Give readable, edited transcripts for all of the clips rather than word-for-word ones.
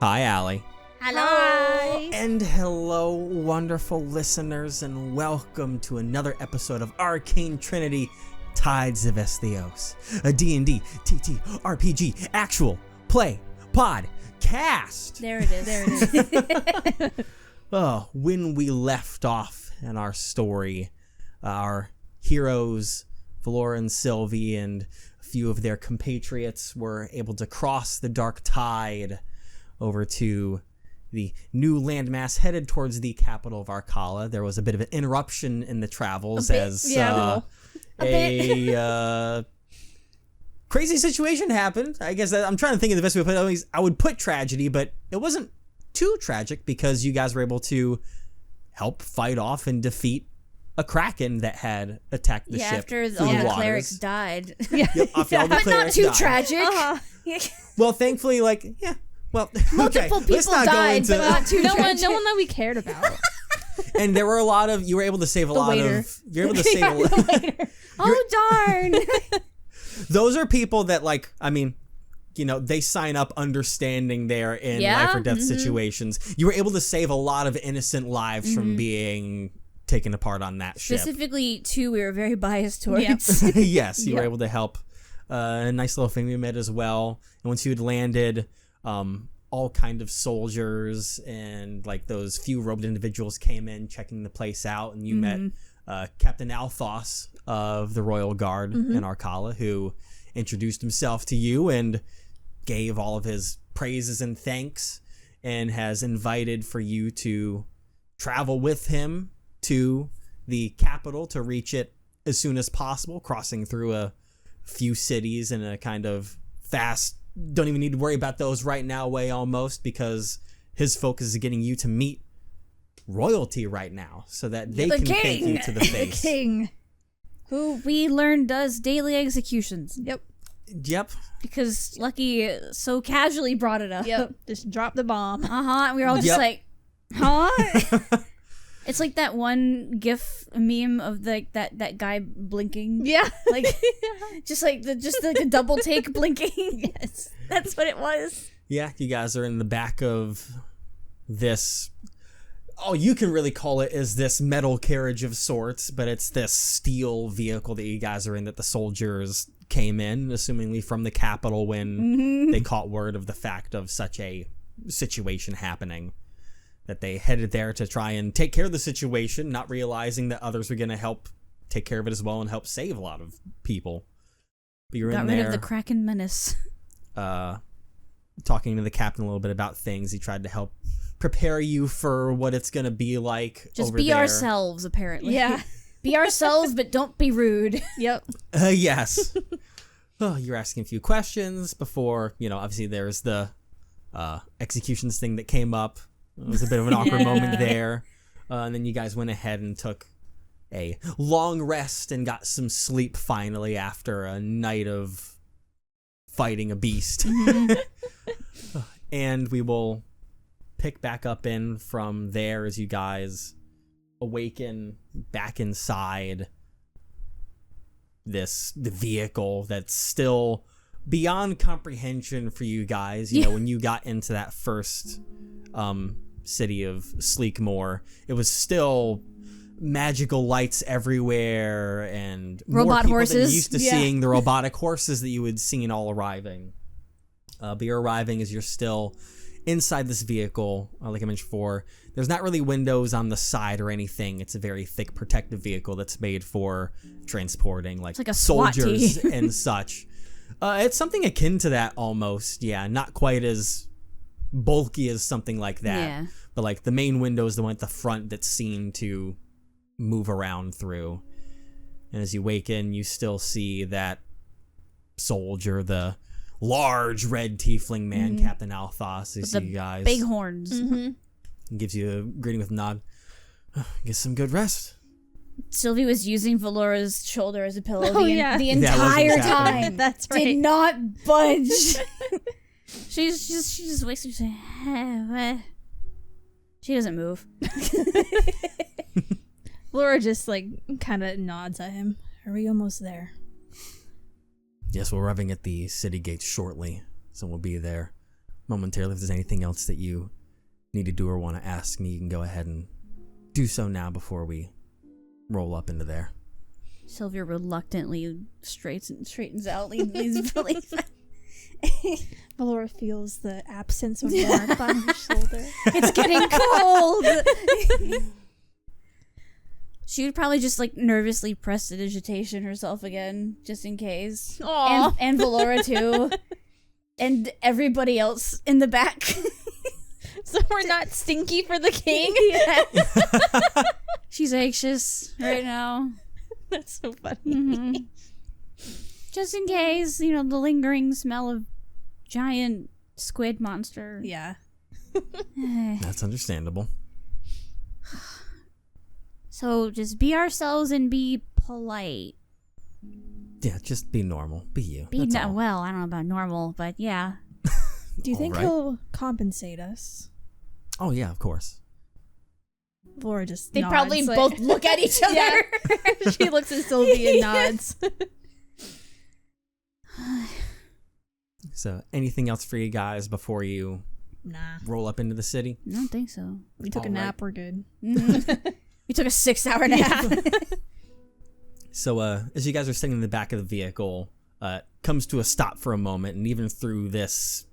Hi, Allie. Hello. Hi. And hello, wonderful listeners, and welcome to another episode of Arcane Trinity, Tides of Esthios, a D&D, TT, RPG, actual play podcast. There it is. There it is. Oh, when we left off in our story, our heroes, Valora and Sylvie, and a few of their compatriots were able to cross the dark tide over to the new landmass headed towards the capital of Arkala. There was a bit of an interruption in the travels a crazy situation happened. I guess I'm trying to think of the best way to put it. I would put tragedy, but it wasn't too tragic because you guys were able to help fight off and defeat a kraken that had attacked the ship. After through all the waters. clerics died. Yep, after all the But not clerics too died. tragic. Well, thankfully, well, Multiple okay, let's people not died, go into but not too No tragic. one that we cared about. And there were a lot of, you were able to save a lot waiter. of, you're able to save a lot. Oh, darn. Those are people that, like, I mean, you know, they sign up understanding they're in life or death situations. You were able to save a lot of innocent lives from being taken apart on that ship. Specifically, two we were very biased towards. Yep. Yes, you were able to help a nice little thing we met as well. And once you had landed, all kind of soldiers and like those few robed individuals came in checking the place out, and you met Captain Althos of the Royal Guard in Arkala, who introduced himself to you and gave all of his praises and thanks, and has invited for you to travel with him to the capital to reach it as soon as possible, crossing through a few cities in a kind of fast, don't even need to worry about those right now way almost, because his focus is getting you to meet royalty right now so that they can take you to the face. The king. Who we learned does daily executions. Yep. Because Lucky so casually brought it up. Yep. Just drop the bomb. And we were all just Yep. like, huh? It's like that one GIF meme of that guy blinking. Yeah. Like, just like the double take blinking. Yes, that's what it was. Yeah, you guys are in the back of this, all you can really call it is this metal carriage of sorts, but it's this steel vehicle that you guys are in that the soldiers came in, assumingly from the capital when they caught word of the fact of such a situation happening. That they headed there to try and take care of the situation, not realizing that others were going to help take care of it as well and help save a lot of people. But you're Got in rid there, of the Kraken menace. talking to the captain a little bit about things. He tried to help prepare you for what it's going to be like Just over be there. ourselves, apparently. Yeah. Be ourselves, but don't be rude. Yep. Yes. Oh, you're asking a few questions before, obviously there's the executions thing that came up. It was a bit of an awkward moment there. And then you guys went ahead and took a long rest and got some sleep finally after a night of fighting a beast. And we will pick back up in from there as you guys awaken back inside the vehicle that's still beyond comprehension for you guys. When you got into that first city of Sleekmore, it was still magical lights everywhere and Robot more people horses. than you're used to seeing, the robotic horses that you had seen all arriving. But you're arriving as you're still inside this vehicle. Like I mentioned before, there's not really windows on the side or anything. It's a very thick protective vehicle that's made for transporting like a SWAT soldiers team. and such. It's something akin to that almost. Yeah, not quite as bulky as something like that. Yeah. But like the main window is the one at the front that's seen to move around through. And as you wake in, you still see that soldier, the large red tiefling man, Captain Althos, who see you guys. Big horns. Gives you a greeting with a nod. Get some good rest. Sylvie was using Valora's shoulder as a pillow Oh, the yeah. the That wasn't entire happening. time. That's Did right. not budge. she just wakes up and says, she doesn't move. Laura just kind of nods at him. Are we almost there? Yes, we're arriving at the city gates shortly, so we'll be there. momentarily. If there's anything else that you need to do or want to ask me, you can go ahead and do so now before we roll up into there. Sylvia reluctantly straightens out, leans Billy. Valora feels the absence of warmth on her shoulder. It's getting cold. She would probably just like nervously press the digitation herself again, just in case. Aww. And Valora too. And everybody else in the back. So we're not stinky for the king? Yeah. She's anxious right now. That's so funny. Mm-hmm. Just in case, the lingering smell of giant squid monster. Yeah. That's understandable. So just be ourselves and be polite. Yeah, just be normal. Be you. Be That's not all. well, I don't know about normal, but yeah. Do you think Alright. he'll compensate us? Oh, yeah, of course. Valora just They nods, probably like- both look at each other. Yeah. She looks at Sylvia and nods. So, anything else for you guys before you Nah. roll up into the city? I don't think so. We took a Alright. nap, we're good. We took a 6-hour nap. So, as you guys are sitting in the back of the vehicle, it comes to a stop for a moment, and even through these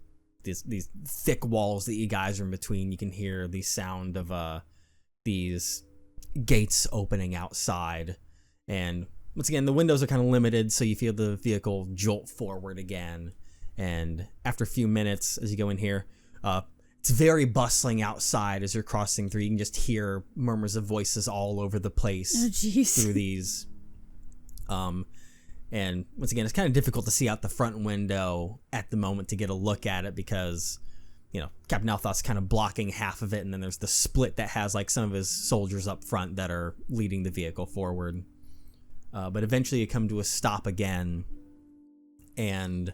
thick walls that you guys are in between, you can hear the sound of these gates opening outside. And once again, the windows are kind of limited, so you feel the vehicle jolt forward again. And after a few minutes, as you go in here, it's very bustling outside as you're crossing through. You can just hear murmurs of voices all over the place Oh, jeez. through these. And once again, it's kind of difficult to see out the front window at the moment to get a look at it because, Captain Althoth's kind of blocking half of it, and then there's the split that has like some of his soldiers up front that are leading the vehicle forward. But eventually you come to a stop again and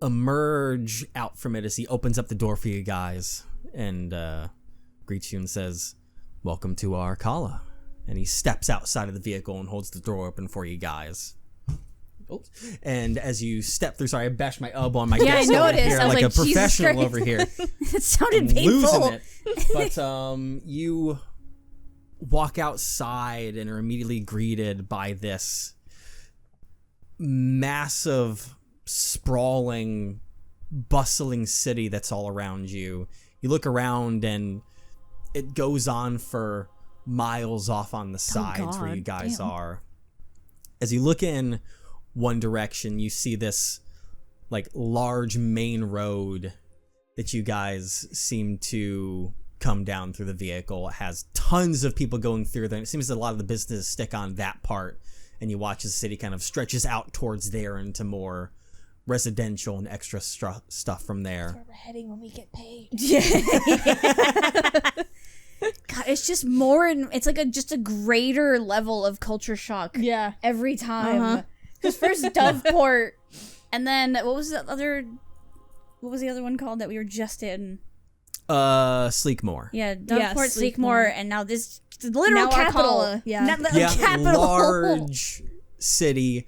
emerge out from it as he opens up the door for you guys and greets you and says, "Welcome to Arkala." And he steps outside of the vehicle and holds the door open for you guys. Oops. And as you step through, sorry, I bashed my elbow on my Yeah, I desk over noticed. here I was like a like, Jesus professional Christ. over here. It sounded I'm painful. losing it. But you walk outside and are immediately greeted by this massive, sprawling, bustling city that's all around you. You look around and it goes on for miles off on the sides where God, you guys damn. are. As you look in one direction, you see this like large main road that you guys seem to come down through the vehicle. It has tons of people going through there. It seems that a lot of the businesses stick on that part, and you watch as the city kind of stretches out towards there into more residential and extra stuff from there. Where we're heading when we get paid. God, it's just more, and it's like just a greater level of culture shock Yeah. every time. Because first Doveport, and then what was the other one called that we were just in? Sleekmore. Yeah, Doveport, Yeah, Sleekmore, Sleekmore. and now this literal Now capital. Arkala, yeah. Not the Yeah, capital. large city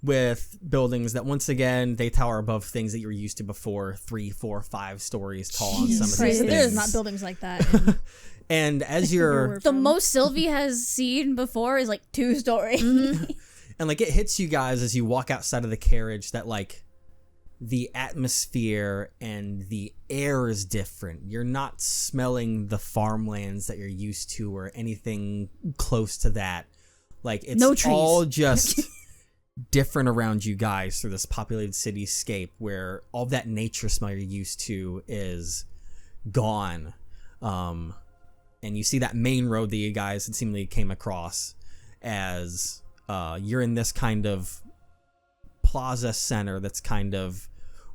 with buildings that once again they tower above things that you were used to before, 3, 4, 5 stories tall on some of Christ, these there's things. not buildings like that. in And as where you're we're The from. most Sylvie has seen before is like 2 stories. and like it hits you guys as you walk outside of the carriage that like the atmosphere and the air is different. You're not smelling the farmlands that you're used to or anything close to that. Like it's No trees. all just different around you guys through this populated cityscape where all that nature smell you're used to is gone. And you see that main road that you guys had seemingly came across as you're in this kind of plaza center that's kind of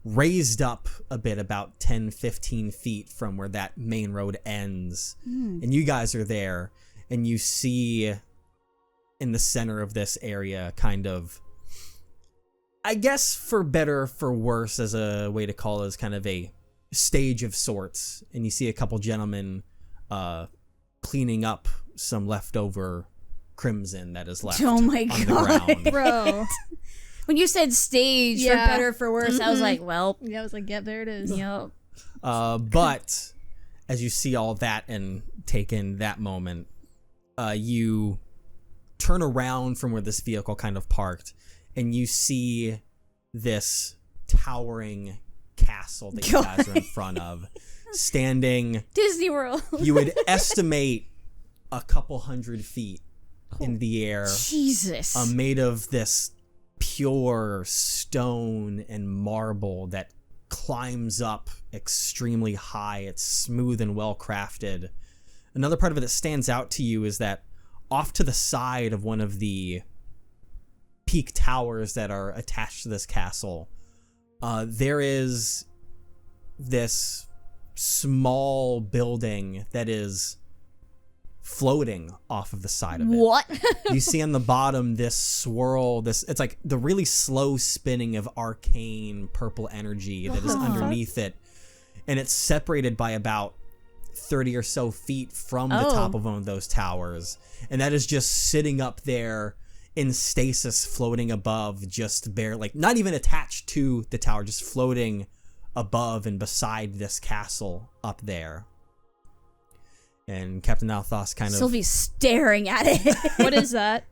raised up a bit about 10-15 feet from where that main road ends. And you guys are there and you see in the center of this area kind of, I guess for better or for worse as a way to call it, is kind of a stage of sorts. And you see a couple gentlemen cleaning up some leftover crimson that is left Oh my on God. the ground. Bro. When you said stage, for Yeah. better or for worse, I was like, well, Yeah, I was like, yep, there it is. yep. But as you see all that and take in that moment, you turn around from where this vehicle kind of parked, and you see this towering castle that you guys are in front of, standing Disney World. You would estimate a couple 100 feet in the air. Jesus. Made of this pure stone and marble that climbs up extremely high. It's smooth and well crafted. Another part of it that stands out to you is that off to the side of one of the peak towers that are attached to this castle, there is this small building that is floating off of the side of it. What? You see on the bottom this swirl, it's like the really slow spinning of arcane purple energy that is underneath it. And it's separated by about 30 or so feet from the top of one of those towers. And that is just sitting up there in stasis, floating above, just bare, like not even attached to the tower, just floating above and beside this castle up there. And Captain Althos kind of... Sylvia's staring at it. What is that?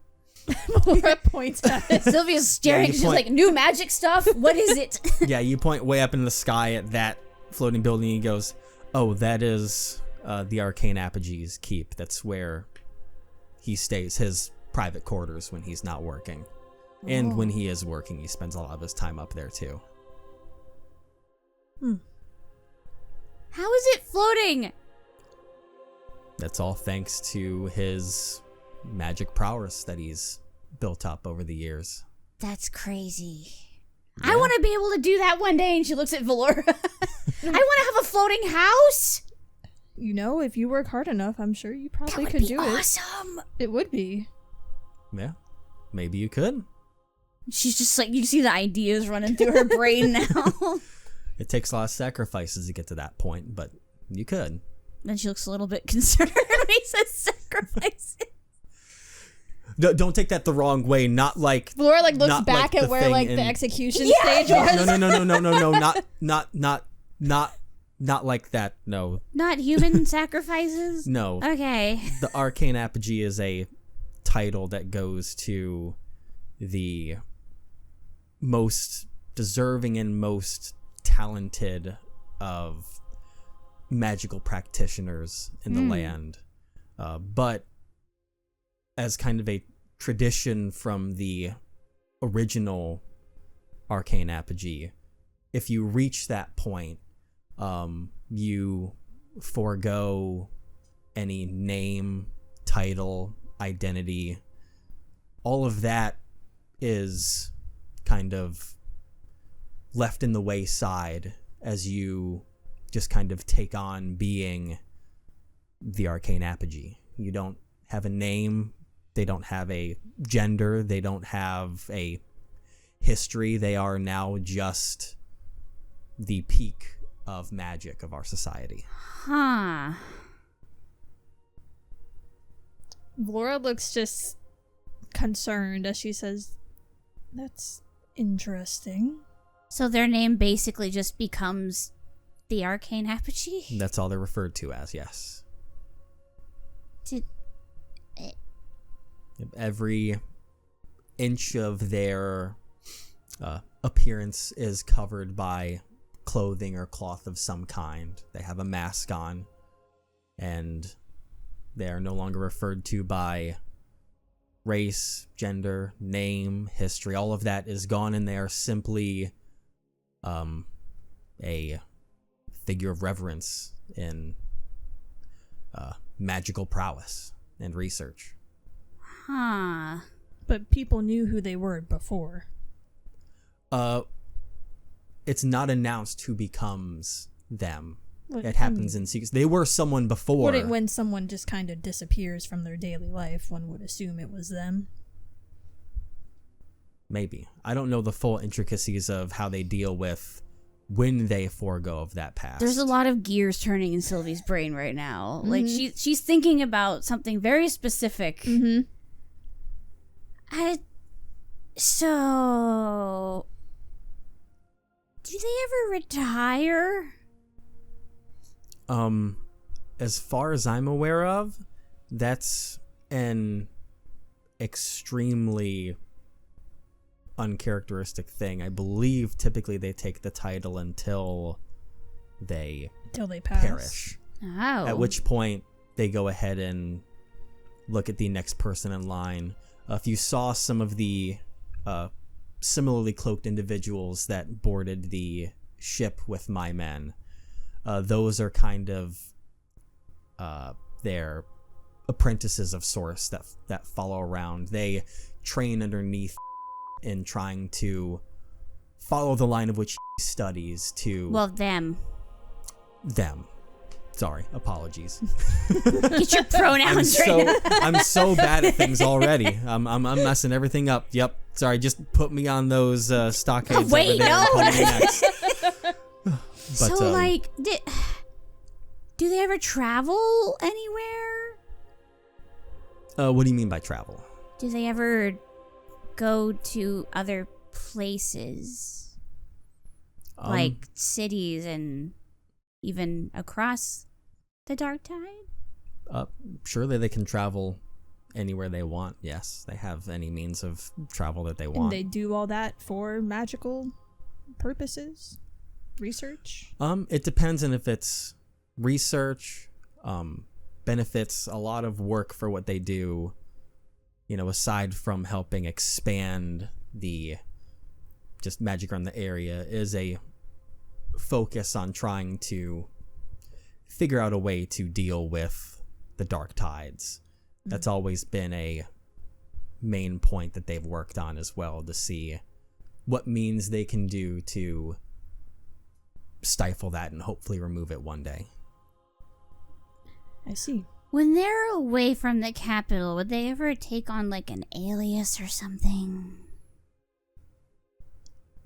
Laura points at it. Sylvia's staring. She's like, new magic stuff? What is it? Yeah, you point way up in the sky at that floating building. He goes, oh, that is the Arcane Apogee's keep. That's where he stays, his private quarters when he's not working. And when he is working, he spends a lot of his time up there too. How is it floating? That's all thanks to his magic prowess that he's built up over the years. That's crazy. Yeah. I want to be able to do that one day. And she looks at Valora. I want to have a floating house. You know, if you work hard enough, I'm sure you That probably would could be do awesome. it. It would be. Yeah, maybe you could. She's just like, you see the ideas running through her brain now. It takes a lot of sacrifices to get to that point, but you could. Then she looks a little bit concerned when he says sacrifices. Don't take that the wrong way. Not like Laura like looks not back like at the where thing like in- the execution Yeah. stage was. No. Not like that. No. Not human sacrifices? No. Okay. The Arcane Apogee is a title that goes to the most deserving and most talented of magical practitioners in the land. But as kind of a tradition from the original Arcane Apogee, if you reach that point, you forego any name, title, identity. All of that is kind of left in the wayside as you just kind of take on being the Arcane Apogee. You don't have a name, they don't have a gender, they don't have a history. They are now just the peak of magic of our society. Huh. Laura looks just concerned as she says, "That's interesting." So their name basically just becomes the Arcane Apogee? That's all they're referred to as, yes. Every inch of their appearance is covered by clothing or cloth of some kind. They have a mask on, and they are no longer referred to by race, gender, name, history. All of that is gone, and they are simply a figure of reverence in magical prowess and research. Huh. But people knew who they were before. It's not announced who becomes them. Like, It happens in secret. They were someone before. When someone just kind of disappears from their daily life, one would assume it was them. Maybe. I don't know the full intricacies of how they deal with when they forego of that past. There's a lot of gears turning in Sylvie's brain right now. Like she's thinking about something very specific. Mm-hmm. So do they ever retire? As far as I'm aware of, that's an extremely uncharacteristic thing. I believe typically they take the title until they pass. perish. Oh. At which point they go ahead and look at the next person in line. If you saw some of the similarly cloaked individuals that boarded the ship with my men, those are kind of their apprentices of sorts that follow around. They train underneath in trying to follow the line of which he studies to... Well, them. Sorry, apologies. Get your pronouns right. I'm so bad at things already. I'm messing everything up. Yep. Sorry, just put me on those stockades. Wait, over there and no. call me next. But, So, like, do they ever travel anywhere? what do you mean by travel? Do they ever go to other places? Like cities and even across the dark tide? Surely they can travel anywhere they want. Yes, they have any means of travel that they want. And they do all that for magical purposes? Research? It depends on if it's research, benefits, a lot of work for what they do, aside from helping expand the just magic around the area, is a focus on trying to figure out a way to deal with the dark tides. That's always been a main point that they've worked on as well, to see what means they can do to stifle that and hopefully remove it one day. I see. When they're away from the capital, would they ever take on like an alias or something?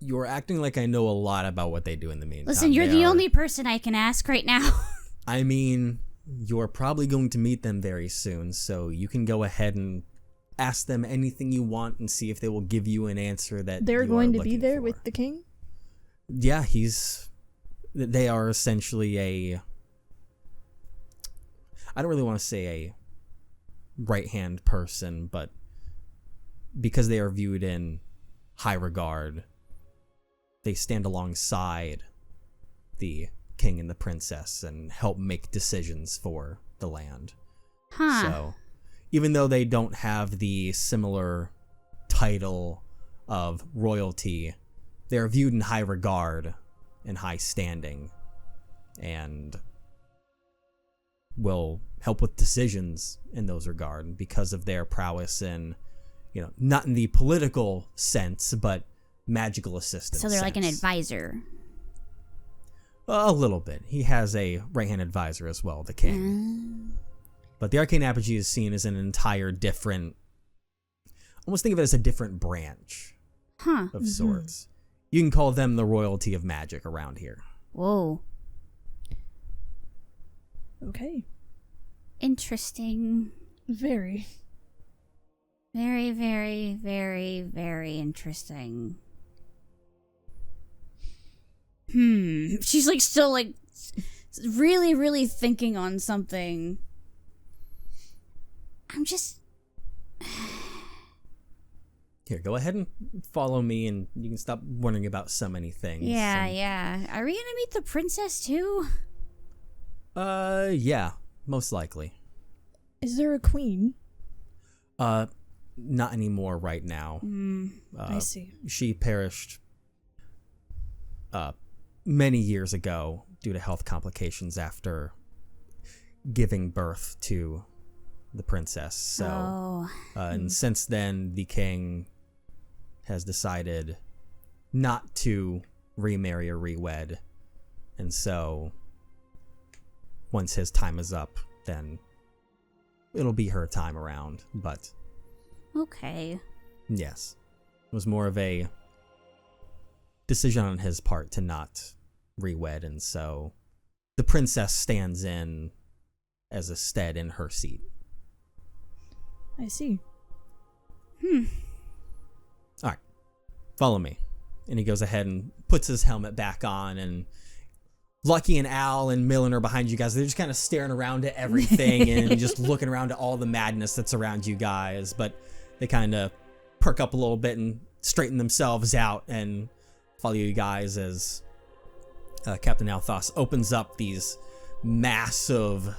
You're acting like I know a lot about what they do in the meantime. Listen, you're the only person I can ask right now. I mean, you're probably going to meet them very soon, so you can go ahead and ask them anything you want and see if they will give you an answer that They're you going are to be looking there for. with the king? Yeah, they are essentially I don't really want to say a right-hand person, but because they are viewed in high regard, they stand alongside the king and the princess and help make decisions for the land. Huh. So, even though they don't have the similar title of royalty, they are viewed in high regard and high standing, and will help with decisions in those regard because of their prowess in, not in the political sense, but magical assistance. So they're like an sense. advisor. A little bit. He has a right-hand advisor as well, the king. But the Arcane Apogee is seen as an entire different... Almost think of it as a different branch of sorts. You can call them the royalty of magic around here. Whoa. Okay. Interesting. Very. Very, very, very, very interesting. She's like still like really, really thinking on something. I'm just... Here, go ahead and follow me, and you can stop wondering about so many things. Yeah, and, yeah. Are we gonna meet the princess too? Yeah, most likely. Is there a queen? Not anymore right now. I see. She perished many years ago due to health complications after giving birth to the princess. So, and since then, the king has decided not to remarry or rewed, and so once his time is up, then it'll be her time around. But Okay. yes, it was more of a decision on his part to not rewed, and so the princess stands in as a stead in her seat. I see. All right, follow me. And he goes ahead and puts his helmet back on and Lucky and Al and Millen are behind you guys. They're just kind of staring around at everything and just looking around at all the madness that's around you guys. But they kind of perk up a little bit and straighten themselves out and follow you guys as Captain Althos opens up these massive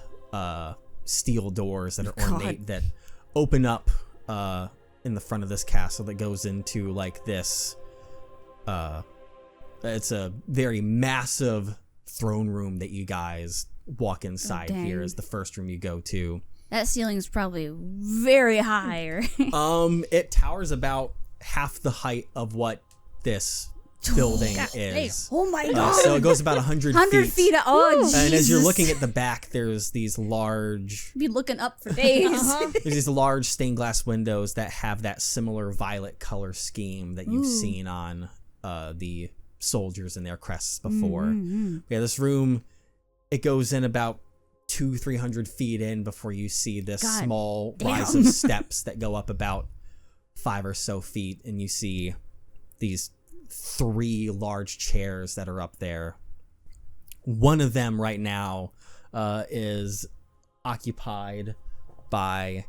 steel doors that are ornate that open up in the front of this castle that goes into like this. It's a very massive throne room that you guys walk inside here is the first room you go to. That ceiling is probably very high. It towers about half the height of what this building is. Oh my god! So it goes about 100 feet. Oh, Jesus. And as you're looking at the back, there's these large. Be looking up for days. There's these large stained glass windows that have that similar violet color scheme that you've seen on the soldiers and their crests before. Yeah, this room, it goes in about 200-300 feet in before you see this small rise of steps that go up about 5 or so feet, and you see these 3 large chairs that are up there. One of them right now is occupied by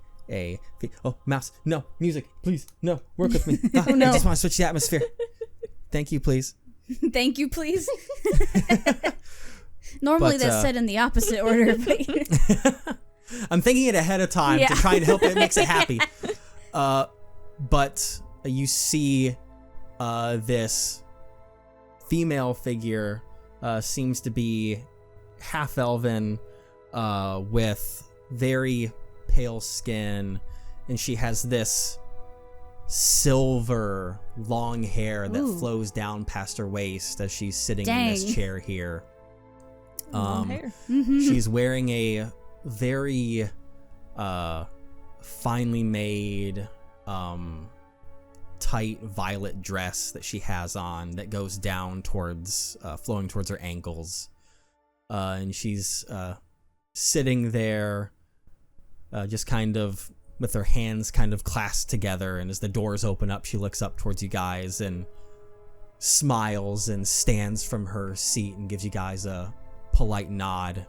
mouse. No, music, please. No, work with me. I just want to switch the atmosphere. Thank you, please. Thank you, please. Normally that's said in the opposite order. But I'm thinking it ahead of time to try and help it makes it happy. But you see this female figure seems to be half elven with very pale skin, and she has this silver long hair that flows down past her waist as she's sitting in this chair here. She's wearing a very finely made tight violet dress that she has on that goes down towards flowing towards her ankles, and she's sitting there just kind of with her hands kind of clasped together, and as the doors open up, she looks up towards you guys and smiles and stands from her seat and gives you guys a polite nod.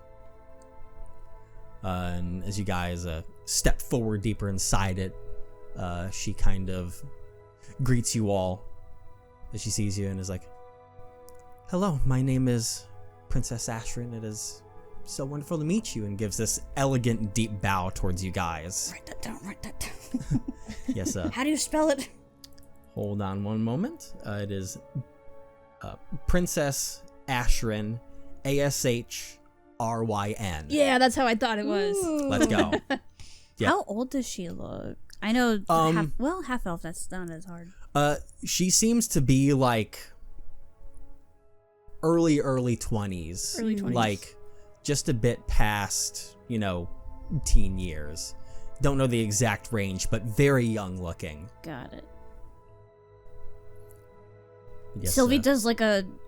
And as you guys step forward deeper inside it, she kind of greets you all as she sees you and is like, "Hello, my name is Princess Ashrin. It is so wonderful to meet you," and gives this elegant deep bow towards you guys. Write that down. Yes, How do you spell it? Hold on one moment. It is Princess Ashrin, Ashryn. Yeah, that's how I thought it was. Let's go. Yeah. How old does she look? I know half elf, that's not as hard. She seems to be like early 20s. Early 20s. Like just a bit past, teen years. Don't know the exact range, but very young looking. Got it. Yes, Sylvie does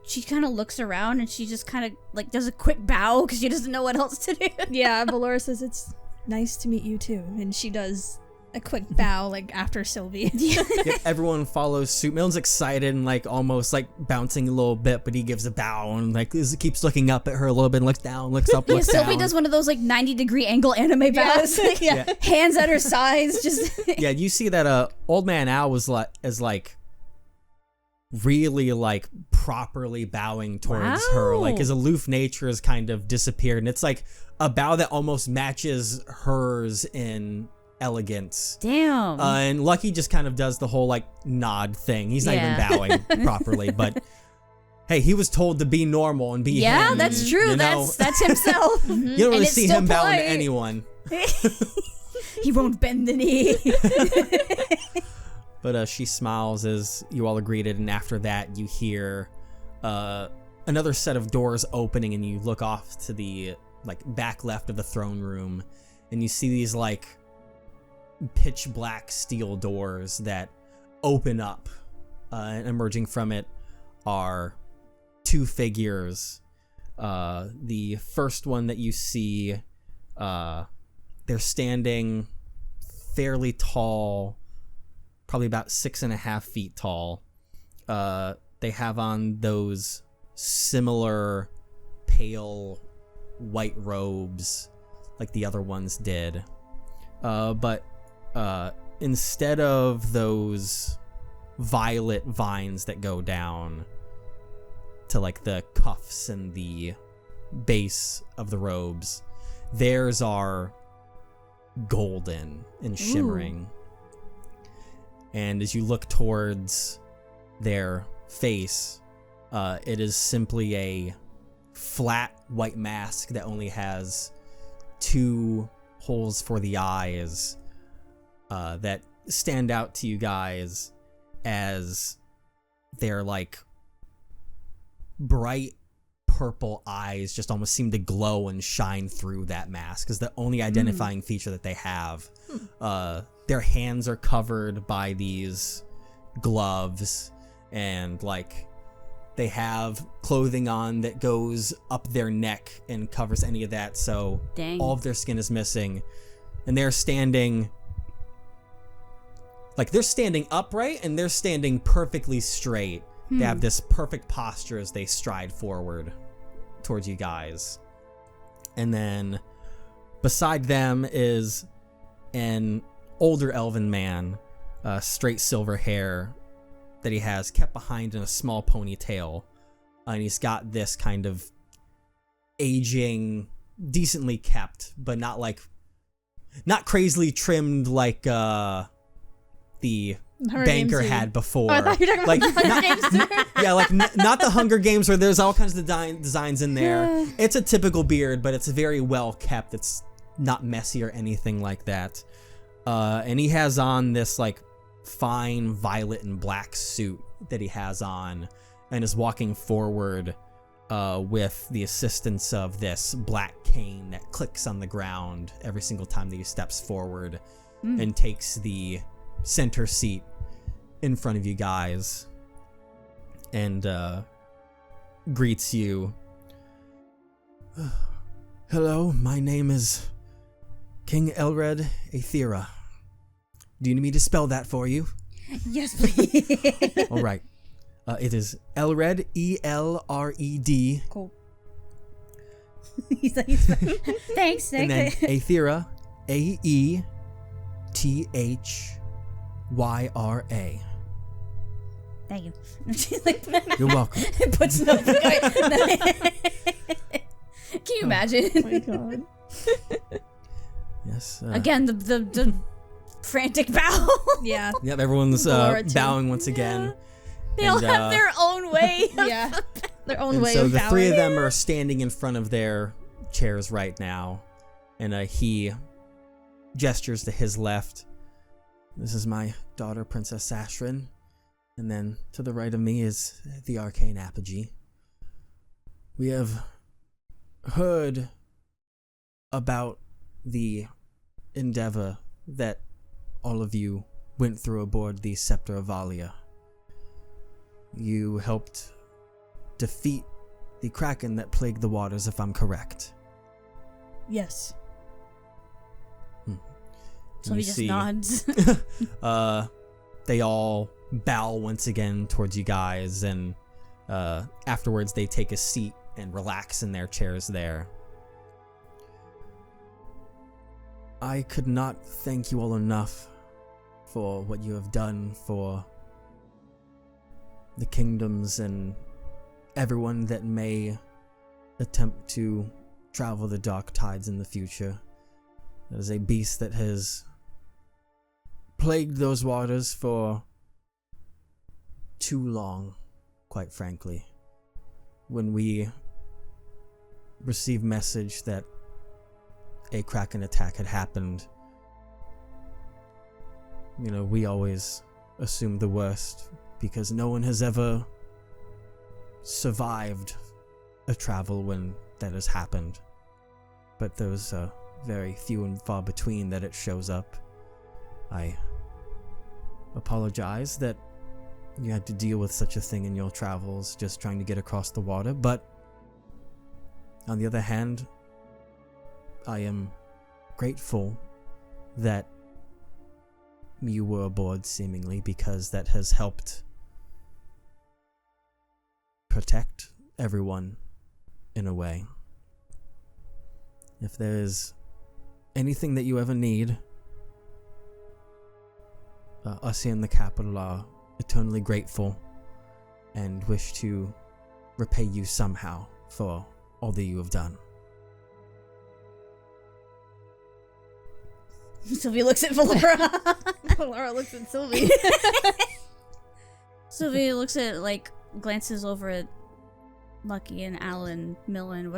she kind of looks around and she just kind of does a quick bow because she doesn't know what else to do. Yeah, Valora says it's nice to meet you too, and she does a quick bow after Sylvie. Yep, everyone follows suit. Milton's excited and almost bouncing a little bit, but he gives a bow and keeps looking up at her a little bit and looks down, looks up, looks down. Sylvie does one of those 90-degree angle anime bows. Yeah. Hands at her sides, just Yeah, you see that old man Al was really properly bowing towards her. His aloof nature has kind of disappeared, and it's a bow that almost matches hers in elegance. Damn. And Lucky just kind of does the whole nod thing. He's not even bowing properly, but hey, he was told to be normal and be him. Yeah, that's true. That's himself. You don't really see him bowing to anyone. He won't bend the knee. But she smiles as you all are greeted, and after that you hear another set of doors opening, and you look off to the back left of the throne room, and you see these pitch black steel doors that open up, and emerging from it are 2 figures. The first one that you see, they're standing fairly tall, probably about 6.5 feet tall. They have on those similar pale white robes like the other ones did. But instead of those violet vines that go down to like the cuffs and the base of the robes, theirs are golden and shimmering. And as you look towards their face, it is simply a flat white mask that only has 2 holes for the eyes that stand out to you guys as they're like bright purple eyes just almost seem to glow and shine through that mask is the only identifying feature that they have. Their hands are covered by these gloves, and like they have clothing on that goes up their neck and covers any of that, so Dang. all of their skin is missing. And they're standing upright, and they're standing perfectly straight. They have this perfect posture as they stride forward towards you guys. And then beside them is an older elven man, straight silver hair that he has kept behind in a small ponytail. And he's got this kind of aging, decently kept, but not crazily trimmed like the Hunger banker Games had before. Oh, I thought you were talking like, about the Hunger Games. yeah, like not the Hunger Games where there's all kinds of designs in there. It's a typical beard, but it's very well kept. It's not messy or anything like that. And he has on this like fine violet and black suit that he has on, and is walking forward with the assistance of this black cane that clicks on the ground every single time that he steps forward, and takes the center seat in front of you guys and greets you. Hello, my name is King Elred Aethera. Do you need me to spell that for you? Yes, please. All right. It is Elred, E-L-R-E-D. Cool. He's thanks, And then thanks. Aethera, A-E-T-H-Y-R-A. Thank you. She's like, You're welcome. puts it up. Can you imagine? Oh my god. Yes. Again, the frantic bow. Yeah. Yep, everyone's Laura too. bowing once again. They all And, have their own way. Yeah. Their own And way so of the bowing. 3 of them are standing in front of their chairs right now, and he gestures to his left. This is my daughter, Princess Sashrin, and then to the right of me is the Arcane Apogee. We have heard about the endeavor that all of you went through aboard the Scepter of Valia. You helped defeat the Kraken that plagued the waters, if I'm correct. Yes. So You he just see- nods. They all bow once again towards you guys, and afterwards they take a seat and relax in their chairs there. I could not thank you all enough for what you have done for the kingdoms and everyone that may attempt to travel the dark tides in the future. That is a beast that has plagued those waters for too long, quite frankly. When we received message that a Kraken attack had happened, we always assumed the worst, because no one has ever survived a travel when that has happened. But those are very few and far between that it shows up. I apologize that you had to deal with such a thing in your travels, just trying to get across the water, but on the other hand, I am grateful that you were aboard, seemingly, because that has helped protect everyone in a way. If there's anything that you ever need, us here in the capital are eternally grateful and wish to repay you somehow for all that you have done. Sylvie looks at Valora. Laura looks at Sylvie. Sylvie looks at, like, glances over at Lucky and Alan Millen.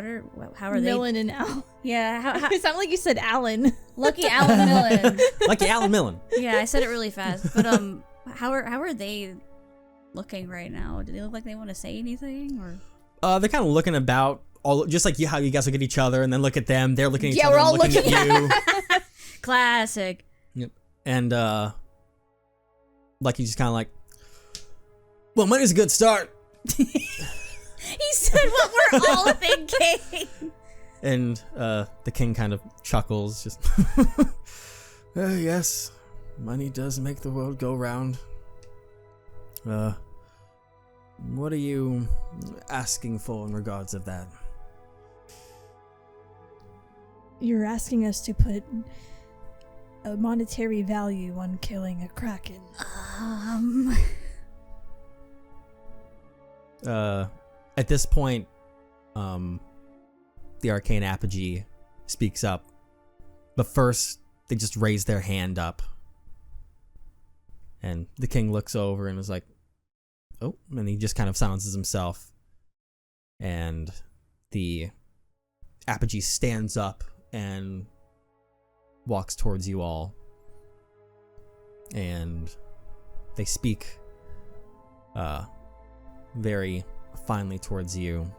How are they? Millen and Al. Yeah, how It sounded like you said Alan. Lucky Alan Millen. Lucky Alan Millen. Yeah, I said it really fast. But how are they looking right now? Do they look like they want to say anything, or? They're kind of looking about, all just like how you guys look at each other and then look at them. They're looking at each Yeah, other we're and all looking at you. Classic. Yep. And Lucky just kind of like, well, money's a good start. He said what we're all thinking. And the king kind of chuckles, just, yes, money does make the world go round. What are you asking for in regards of that? You're asking us to put a monetary value on killing a kraken. At this point, the Arcane Apogee speaks up. But first, they just raise their hand up. And the king looks over and is like, oh, and he just kind of silences himself. And the Apogee stands up and walks towards you all. And they speak very finely towards you.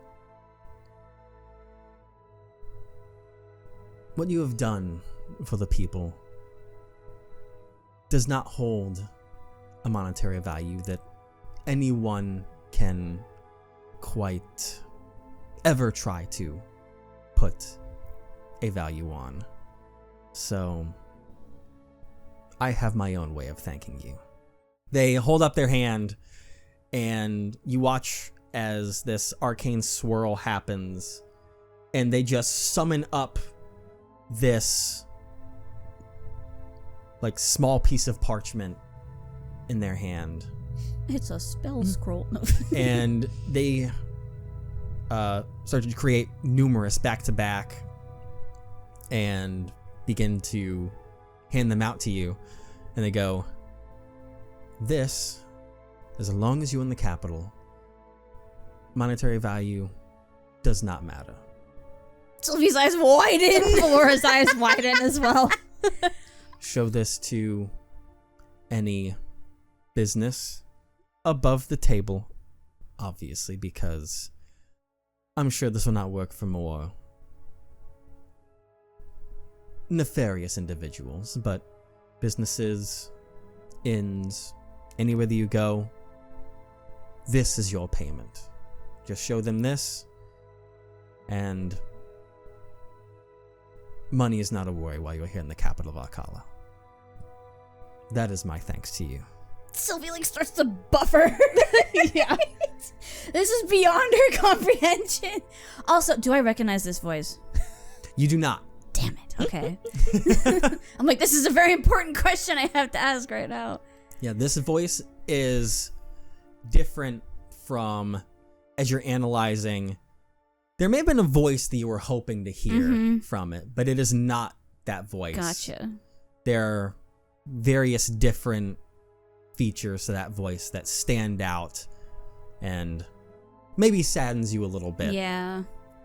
What you have done for the people does not hold a monetary value that anyone can quite ever try to put a value on. So I have my own way of thanking you. They hold up their hand and you watch as this arcane swirl happens and they just summon up this like small piece of parchment in their hand. It's a spell scroll. No. And they start to create numerous back-to-back and begin to hand them out to you. And they go, this, as long as you're in the capital, monetary value does not matter. Sylvie's eyes widen. Valora's eyes widen as well. Show this to any business above the table, obviously, because I'm sure this will not work for more nefarious individuals, but businesses, inns, anywhere that you go, this is your payment. Just show them this, and money is not a worry while you're here in the capital of Arkala. That is my thanks to you. Sylvie like starts to buffer. Yeah. This is beyond her comprehension. Also, do I recognize this voice? You do not. Damn it. Okay. I'm like, this is a very important question I have to ask right now. Yeah, this voice is different from, as you're analyzing, there may have been a voice that you were hoping to hear from it, but it is not that voice. Gotcha. There are various different features to that voice that stand out and maybe saddens you a little bit. Yeah.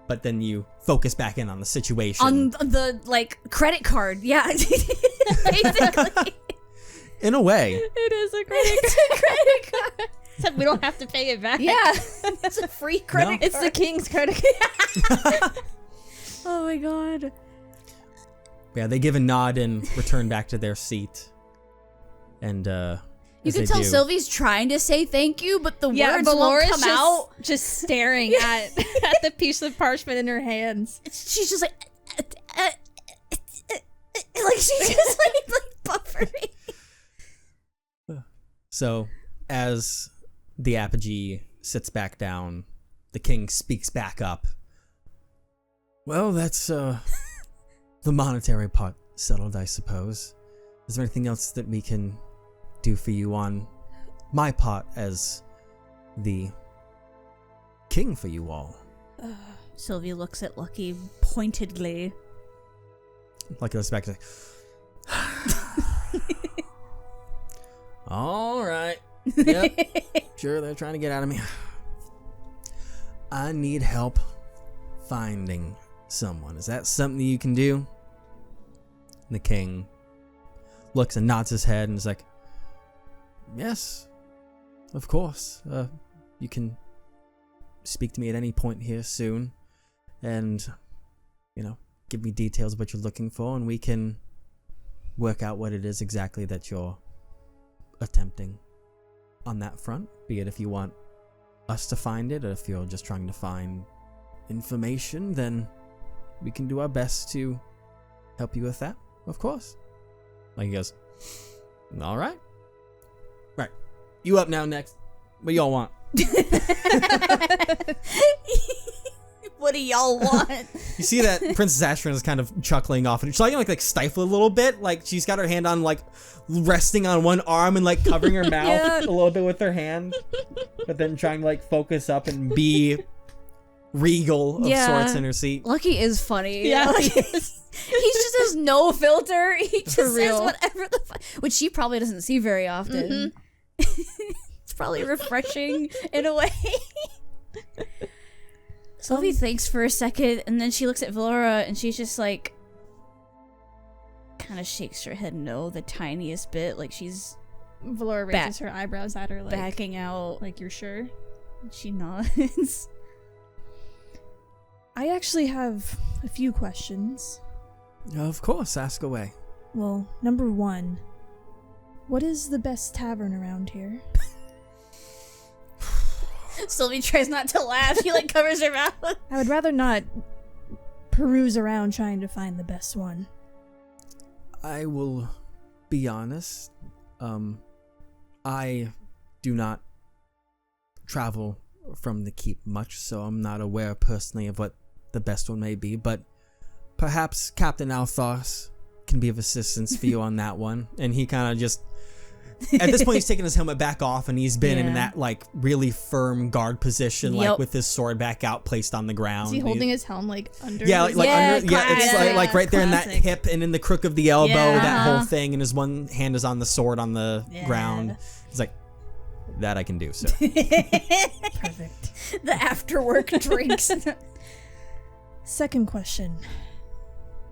But then you focus back in on the situation. On the, like, credit card. Yeah. Basically. In a way. It is a credit It's a credit card. Except we don't have to pay it back. Yeah. It's a free credit card. It's the king's credit card. Oh my god. Yeah, they give a nod and return back to their seat. And, You can tell Sylvie's trying to say thank you, but the words won't come out. Just staring at the piece of parchment in her hands. She's just like, like she's just like buffering. So, as the apogee sits back down, the king speaks back up. Well, that's the monetary part settled, I suppose. Is there anything else that we can do for you on my part as the king for you all? Sylvie looks at Lucky pointedly. Lucky looks back and all right. Yep. Sure, they're trying to get out of me. I need help finding someone. Is that something you can do? The king looks and nods his head and is like, yes, of course. You can speak to me at any point here soon and, give me details of what you're looking for, and we can work out what it is exactly that you're attempting on that front, be it if you want us to find it or if you're just trying to find information, then we can do our best to help you with that, of course. Like he goes, all right. Right. You up now next. What y'all want? What do y'all want? You see that Princess Ashton is kind of chuckling off, and she's like stifle a little bit. Like she's got her hand on resting on one arm and covering her mouth a little bit with her hand, but then trying to focus up and be regal of sorts in her seat. Lucky is funny. Yeah. He just has no filter. He just says real. whatever the fuck, which she probably doesn't see very often. It's probably refreshing in a way. Sylvie thinks for a second, and then she looks at Valora, and she's just kind of shakes her head no the tiniest bit, like she's Valora raises her eyebrows at her, backing out. Like, you're sure? She nods. I actually have a few questions. Of course, ask away. Well, number one, what is the best tavern around here? Sylvie tries not to laugh. She covers her mouth. I would rather not peruse around trying to find the best one. I will be honest. I do not travel from the keep much, so I'm not aware personally of what the best one may be, but perhaps Captain Althos can be of assistance for you on that one. And he kind of just, at this point, he's taking his helmet back off, and he's been in that really firm guard position, with his sword back out, placed on the ground. Is he holding his helm under? Yeah, his under. Yeah, it's classic. like right there in that Classic. hip and in the crook of the elbow, that Uh-huh. whole thing, and his one hand is on the sword on the ground. He's like, that I can do, sir. Perfect. The after-work drinks. Second question.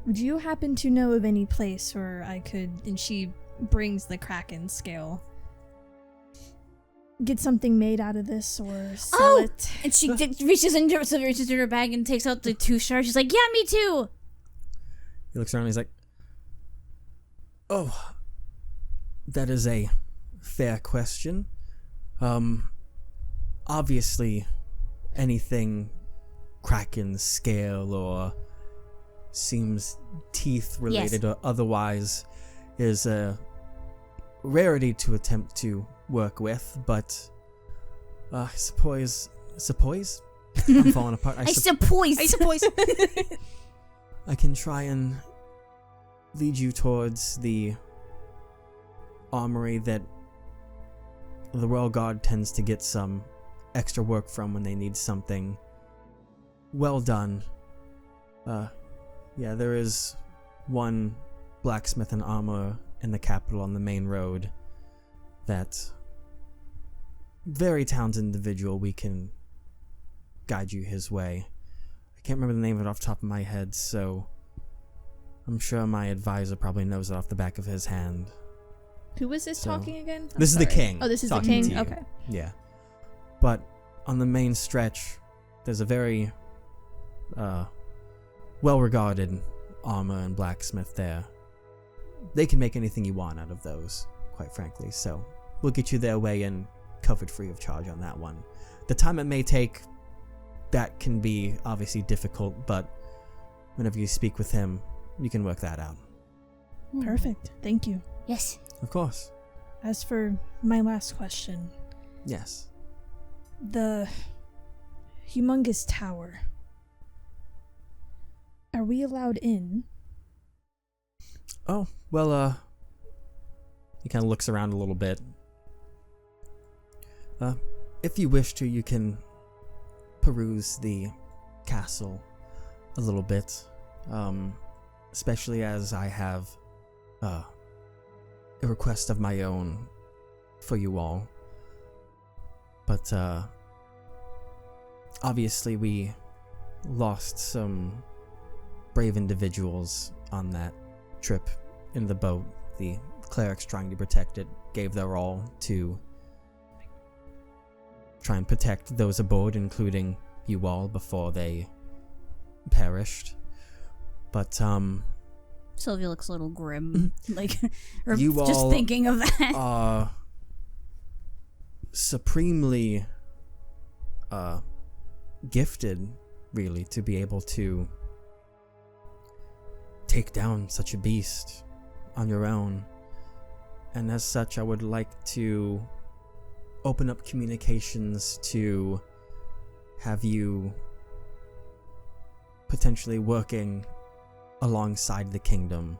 Would you happen to know of any place where I could, and she brings the Kraken scale, get something made out of this or sell it? And she reaches into her bag and takes out the 2 shards. She's like, yeah, me too. He looks around and he's like, oh, that is a fair question. Obviously, anything Kraken scale or seems teeth related or otherwise is a rarity to attempt to work with, but I suppose I'm falling apart. I suppose. I can try and lead you towards the armory that the Royal Guard tends to get some extra work from when they need something well done. There is one blacksmith and armor in the capital on the main road that very talented individual. We can guide you his way. I can't remember the name of it off the top of my head, so I'm sure my advisor probably knows it off the back of his hand. Who was this talking again? This is the king. Oh, this is the talking to king? you. Okay. Yeah. But on the main stretch, there's a very well-regarded armor and blacksmith there. They can make anything you want out of those, quite frankly, so we'll get you their way and covered free of charge on that one. The time it may take, that can be obviously difficult, but whenever you speak with him, you can work that out. Perfect. Thank you. Yes. Of course. As for my last question, Yes. the humongous tower. Are we allowed in? Oh, well, he kind of looks around a little bit. If you wish to, you can peruse the castle a little bit. Especially as I have a request of my own for you all. But obviously we lost some brave individuals on that trip in the boat. The clerics trying to protect it gave their all to try and protect those aboard, including you all, before they perished. But Sylvia looks a little grim, like, or you just all thinking of that. are supremely gifted, really, to be able to take down such a beast on your own. And as such, I would like to open up communications to have you potentially working alongside the kingdom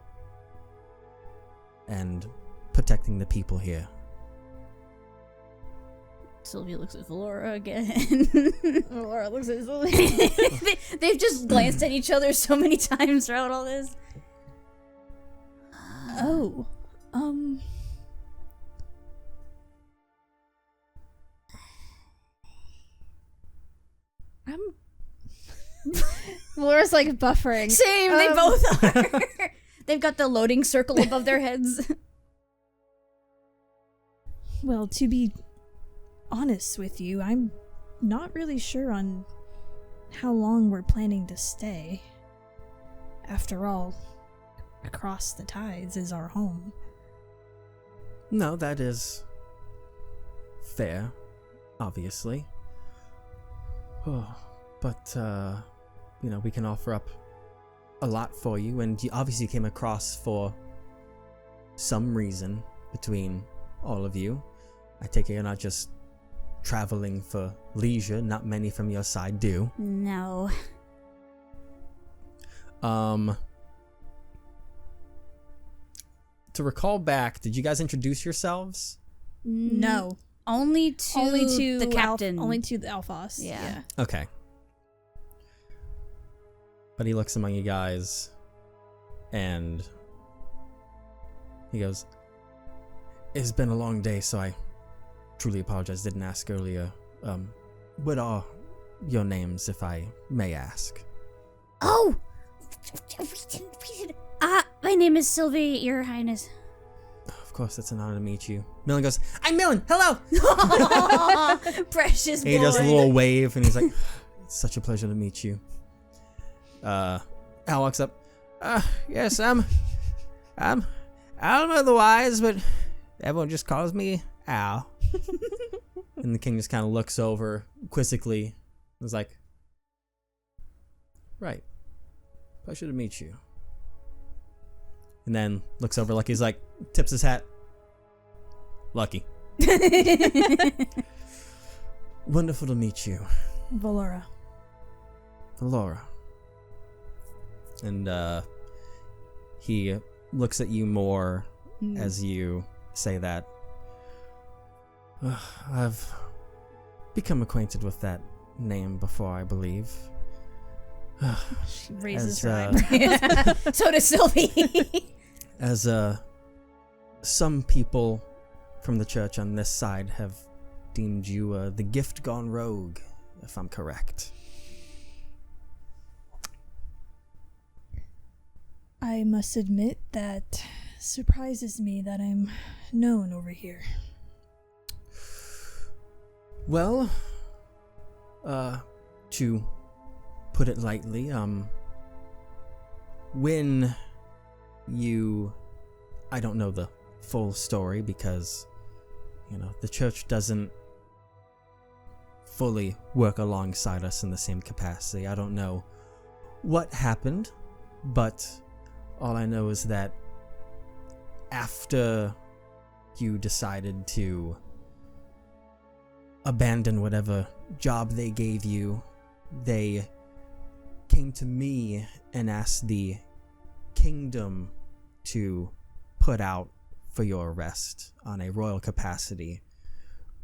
and protecting the people here. Sylvia looks at Valora again. Valora looks at Sylvia. They've just glanced at each other so many times throughout all this. Oh, Laura's like buffering. Same, they both are. They've got the loading circle above their heads. Well, to be honest with you, I'm not really sure on how long we're planning to stay. After all, across the tides is our home. No, that is fair, obviously. But, we can offer up a lot for you, and you obviously came across for some reason between all of you. I take it you're not just traveling for leisure. Not many from your side do. No. To recall back, did you guys introduce yourselves? No. Only to the captain. Only to the Alphos. Yeah. Okay. But he looks among you guys, and he goes, "It's been a long day, so I truly apologize. Didn't ask earlier. What are your names, if I may ask?" Oh! My name is Sylvie, Your Highness. Of course, it's an honor to meet you. Millen goes, "I'm Millen, hello!" Precious boy. He does a little wave, and he's like, "It's such a pleasure to meet you." Al walks up. Yes, I'm Alma the Wise, but everyone just calls me Al. And the king just kind of looks over quizzically and was like, "Right. Pleasure to meet you." And then looks over like he's like, tips his hat. "Lucky." "Wonderful to meet you, Valora. Laura." And he looks at you more as you say that. I've become acquainted with that name before, I believe. She raises As, her eyebrows. So does Sylvie. As some people from the church on this side have deemed you the gift gone rogue, if I'm correct. I must admit that surprises me that I'm known over here. Well, to put it lightly, when you... I don't know the full story because, the church doesn't fully work alongside us in the same capacity. I don't know what happened, but all I know is that after you decided to abandon whatever job they gave you, they came to me and asked the kingdom to put out for your arrest on a royal capacity,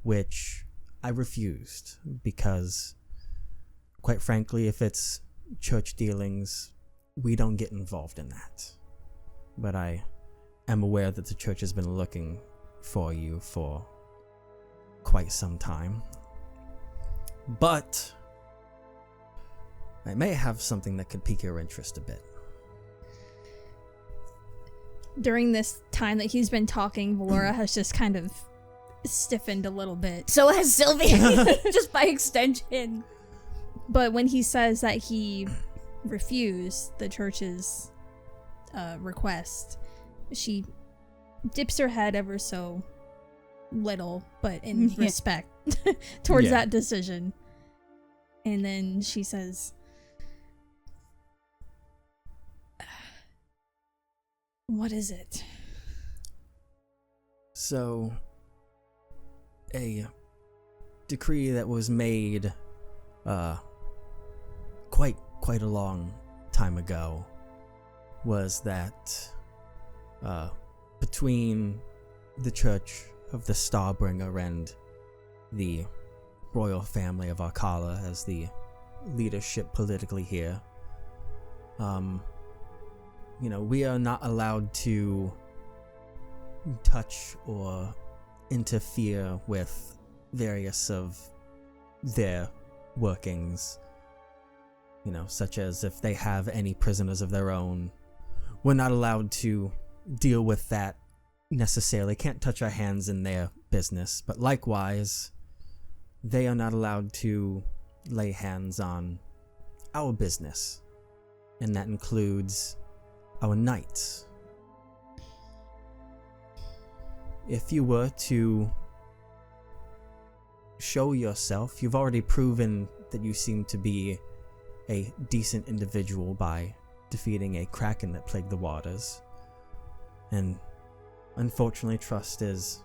which I refused because, quite frankly, if it's church dealings, we don't get involved in that. But I am aware that the church has been looking for you for quite some time. But I may have something that could pique your interest a bit. During this time that he's been talking, Valora has just kind of stiffened a little bit. So has Sylvia, just by extension. But when he says that he refused the church's request, she dips her head ever so little, but in respect towards that decision. And then she says, "What is it?" So, a decree that was made quite a long time ago was that between the Church of the Starbringer and the royal family of Arkala as the leadership politically here, we are not allowed to touch or interfere with various of their workings, such as if they have any prisoners of their own. We're not allowed to deal with that necessarily, can't touch our hands in their business, but likewise, they are not allowed to lay hands on our business, and that includes our knights. If you were to show yourself, you've already proven that you seem to be a decent individual by defeating a kraken that plagued the waters. And unfortunately, trust is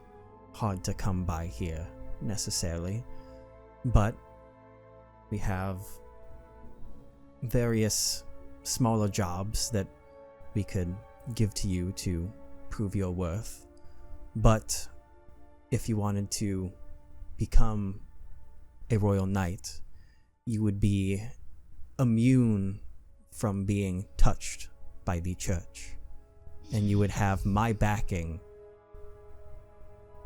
hard to come by here, necessarily. But we have various smaller jobs that we could give to you to prove your worth. But if you wanted to become a royal knight, you would be immune from being touched by the church. And you would have my backing,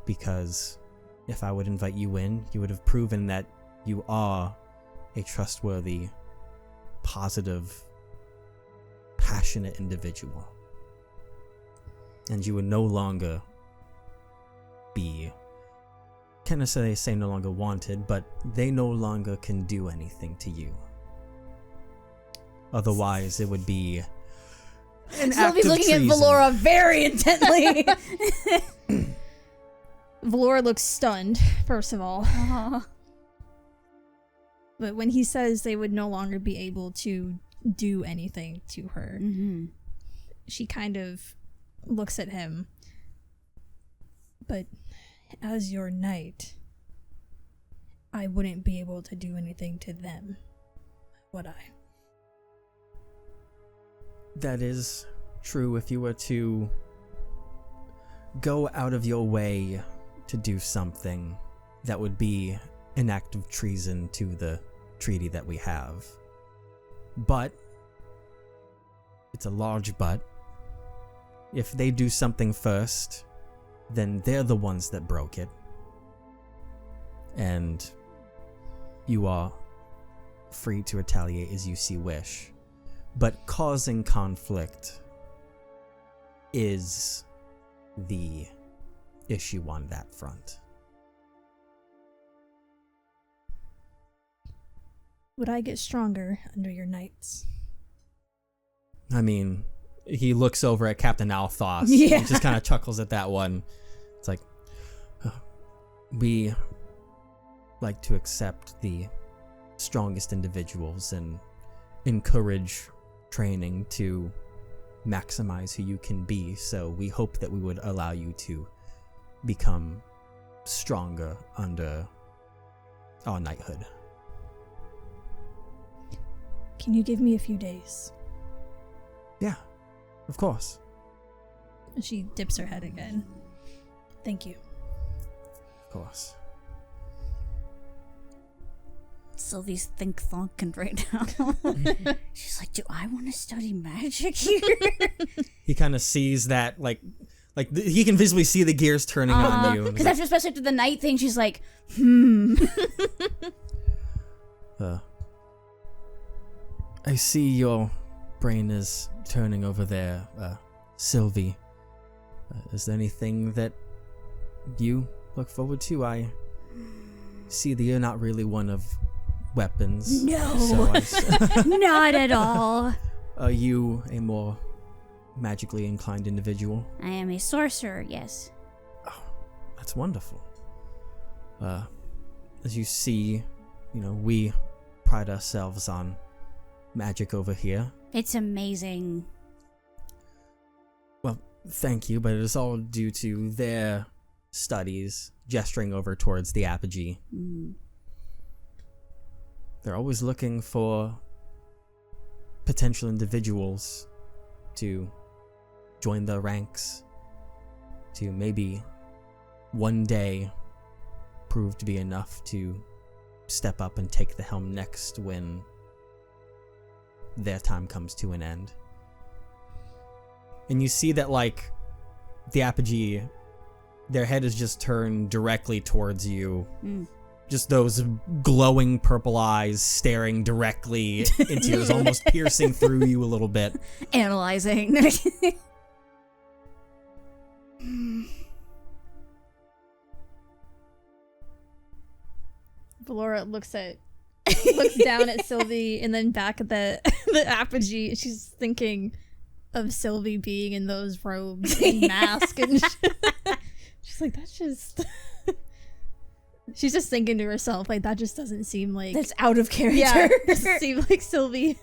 because if I would invite you in, you would have proven that you are a trustworthy, positive, passionate individual. And you would no longer be, can't necessarily say no longer wanted, but they no longer can do anything to you. Otherwise, it would be an act Sylvie's of looking treason. at Valora very intently. Valora looks stunned, first of all. But when he says they would no longer be able to do anything to her, she kind of looks at him. But as your knight, I wouldn't be able to do anything to them, would I? That is true. If you were to go out of your way to do something, that would be an act of treason to the treaty that we have. But, it's a large but, if they do something first, then they're the ones that broke it. And you are free to retaliate as you see wish. But causing conflict is the issue on that front. Would I get stronger under your knights? I mean, he looks over at Captain Althos and just kind of chuckles at that one. It's like, we like to accept the strongest individuals and encourage training to maximize who you can be, so we hope that we would allow you to become stronger under our knighthood. Can you give me a few days? Yeah, of course. She dips her head again. Thank you. Of course. Sylvie's think-thonking right now. She's like, do I want to study magic here? He kind of sees that, he can visibly see the gears turning on you. Because especially after the night thing, she's like, I see your brain is turning over there, Sylvie. Is there anything that you look forward to? I see that you're not really one of weapons. no, So not at all. are you a more magically inclined individual? I am a sorcerer, yes. That's wonderful. As you see, we pride ourselves on magic over here. It's amazing. Well, thank you, but it is all due to their studies, gesturing over towards the apogee. They're always looking for potential individuals to join the ranks, to maybe one day prove to be enough to step up and take the helm next when their time comes to an end. And you see that, the apogee, their head is just turned directly towards you. Just those glowing purple eyes staring directly into yours, almost piercing through you a little bit. Analyzing. Valora looks down at Sylvie and then back at the apogee. She's thinking of Sylvie being in those robes and mask, and she's like, that's just. She's just thinking to herself, that just doesn't seem like. That's out of character. Yeah, doesn't seem like Sylvie.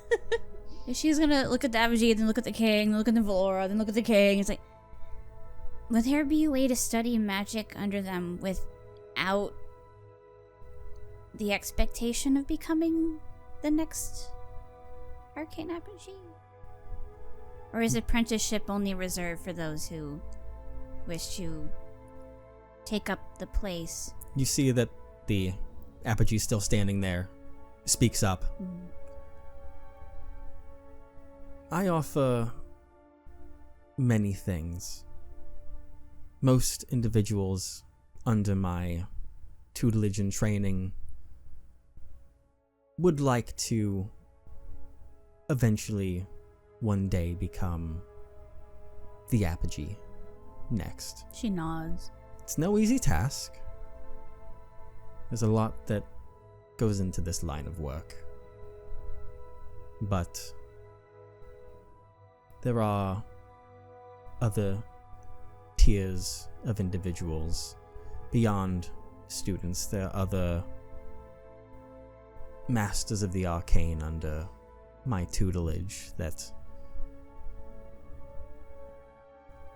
She's gonna look at the apogee, then look at the king, then look at the Valora, then look at the king. It's like, would there be a way to study magic under them without the expectation of becoming the next Arcane apogee? Or is apprenticeship only reserved for those who wish to take up the place? You see that the apogee still standing there speaks up. I offer many things. Most individuals under my tutelage and training would like to eventually one day become the apogee next. She nods. It's no easy task. There's a lot that goes into this line of work. But there are other tiers of individuals beyond students. There are other masters of the arcane under my tutelage that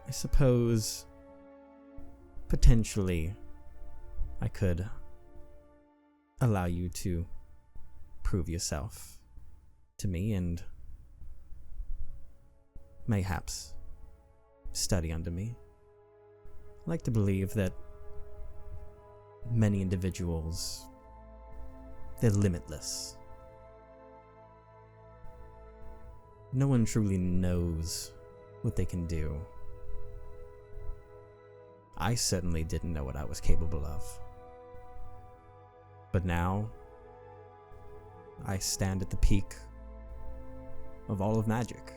I suppose potentially I could allow you to prove yourself to me and mayhaps study under me. I like to believe that many individuals, they're limitless. No one truly knows what they can do. I certainly didn't know what I was capable of. But now, I stand at the peak of all of magic.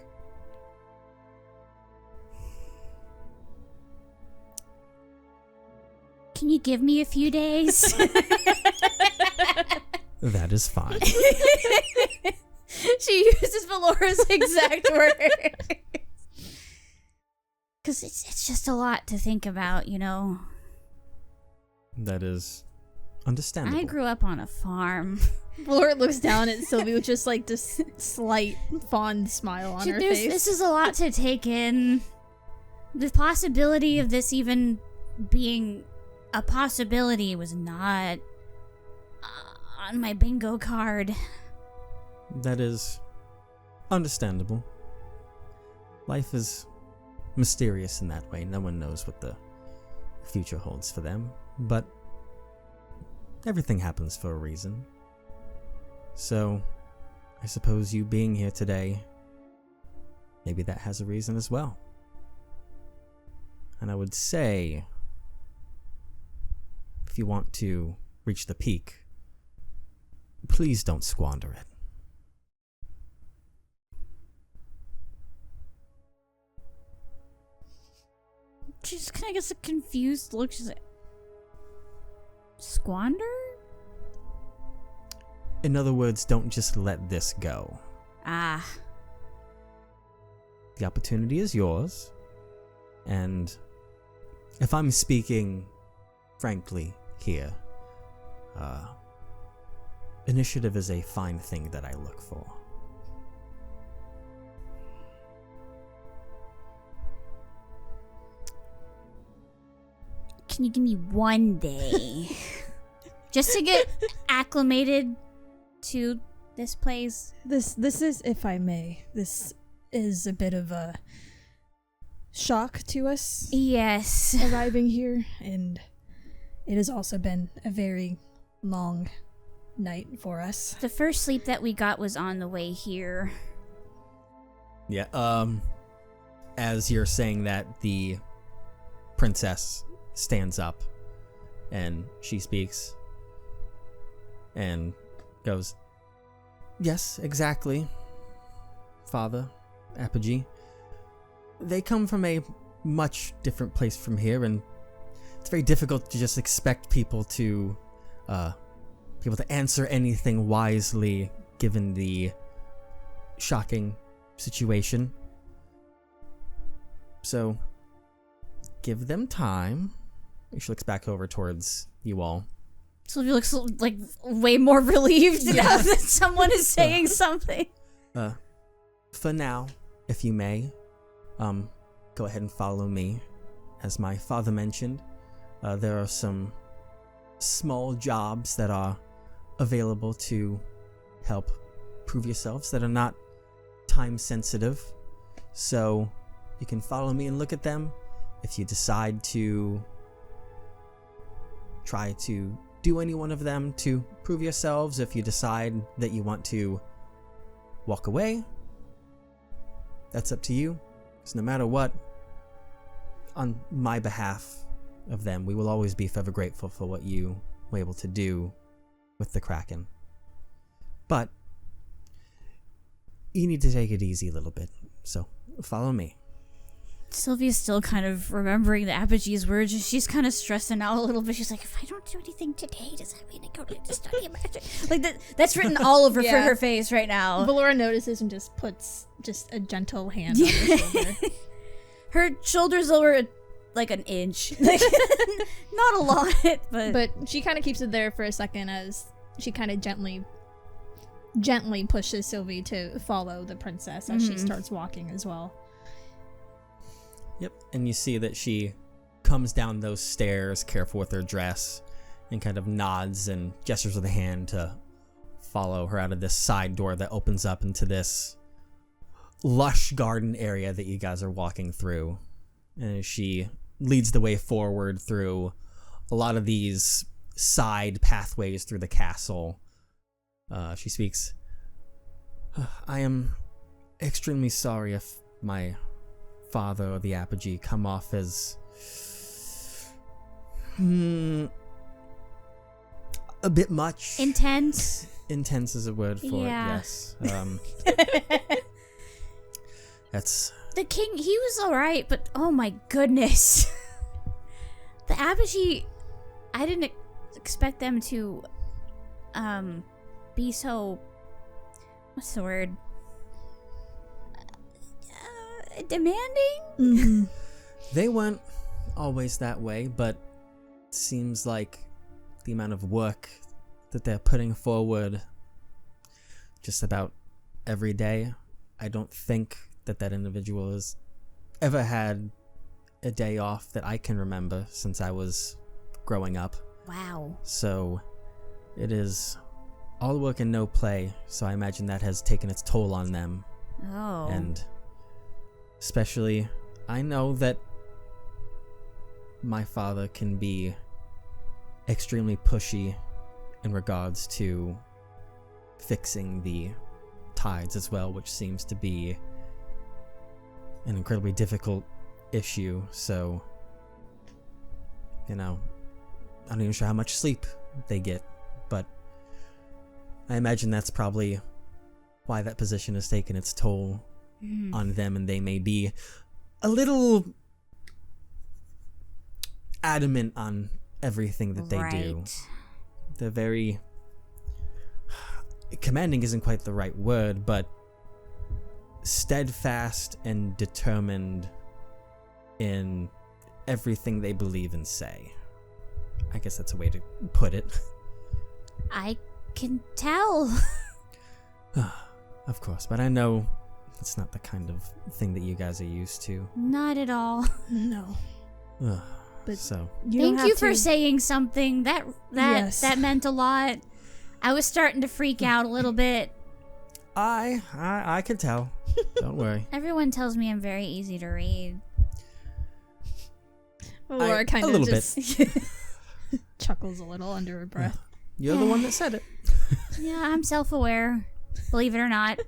Can you give me a few days? That is fine. She uses Valora's exact words. Because it's just a lot to think about, That is understandable. I grew up on a farm. Valora looks down at Sylvie with just this slight fond smile on her face. This is a lot to take in. The possibility of this even being a possibility was not on my bingo card. That is Understandable. Life is mysterious in that way. No one knows what the future holds for them, but everything happens for a reason. So, I suppose you being here today, maybe that has a reason as well. And I would say, if you want to reach the peak, please don't squander it. She just kind of gets a confused look. She's like, squander? In other words, don't just let this go. Ah. The opportunity is yours, and if I'm speaking frankly here, initiative is a fine thing that I look for. Can you give me one day? Just to get acclimated to this place? This is, if I may, this is a bit of a shock to us. Yes. Arriving here, and it has also been a very long night for us. The first sleep that we got was on the way here. Yeah, as you're saying that, the princess stands up and she speaks and goes, "Yes, exactly, Father Apogee. They come from a much different place from here, and it's very difficult to just expect people to answer anything wisely given the shocking situation. So give them time." She looks back over towards you all. Sylvia looks like way more relieved now that someone is saying something. For now, if you may, go ahead and follow me. As my father mentioned, there are some small jobs that are available to help prove yourselves that are not time sensitive. So you can follow me and look at them. If you decide to try to do any one of them to prove yourselves, if you decide that you want to walk away, that's up to you. Because no matter what, on my behalf of them, we will always be forever grateful for what you were able to do with the Kraken. But you need to take it easy a little bit, so follow me. Sylvia's still kind of remembering the Apogee's words. She's kind of stressing out a little bit. She's like, if I don't do anything today, does that mean I go to study magic? Like, that's written all over for her face right now. Valora notices and just puts just a gentle hand on her shoulder. Her shoulder's lower like an inch. Like, not a lot, but she kind of keeps it there for a second as she kind of gently pushes Sylvie to follow the princess as she starts walking as well. Yep, and you see that she comes down those stairs, careful with her dress, and kind of nods and gestures with a hand to follow her out of this side door that opens up into this lush garden area that you guys are walking through. And she leads the way forward through a lot of these side pathways through the castle. She speaks, "I am extremely sorry if my father or the Apogee come off as a bit much. intense. Intense is a word for Yeah. it, yes. That's The king, he was alright, but oh my goodness. The Apogee, I didn't expect them to be so, what's the word? Demanding? Mm-hmm. they weren't always that way, but it seems like the amount of work that they're putting forward just about every day, I don't think that individual has ever had a day off that I can remember since I was growing up. Wow. So it is all work and no play, so I imagine that has taken its toll on them Oh. And especially, I know that my father can be extremely pushy in regards to fixing the tides as well, which seems to be an incredibly difficult issue. So, I'm not even sure how much sleep they get, but I imagine that's probably why that position has taken its toll on them, and they may be a little adamant on everything that they do. They're very... commanding isn't quite the right word, but steadfast and determined in everything they believe and say. I guess that's a way to put it. I can tell. Of course, but I know it's not the kind of thing that you guys are used to. Not at all. No. But so Thank you for saying something. That Yes. that meant a lot. I was starting to freak out a little bit. I can tell. Don't worry. Everyone tells me I'm very easy to read. Laura kind a of little just chuckles a little under her breath. You're the one that said it. Yeah, I'm self-aware. Believe it or not.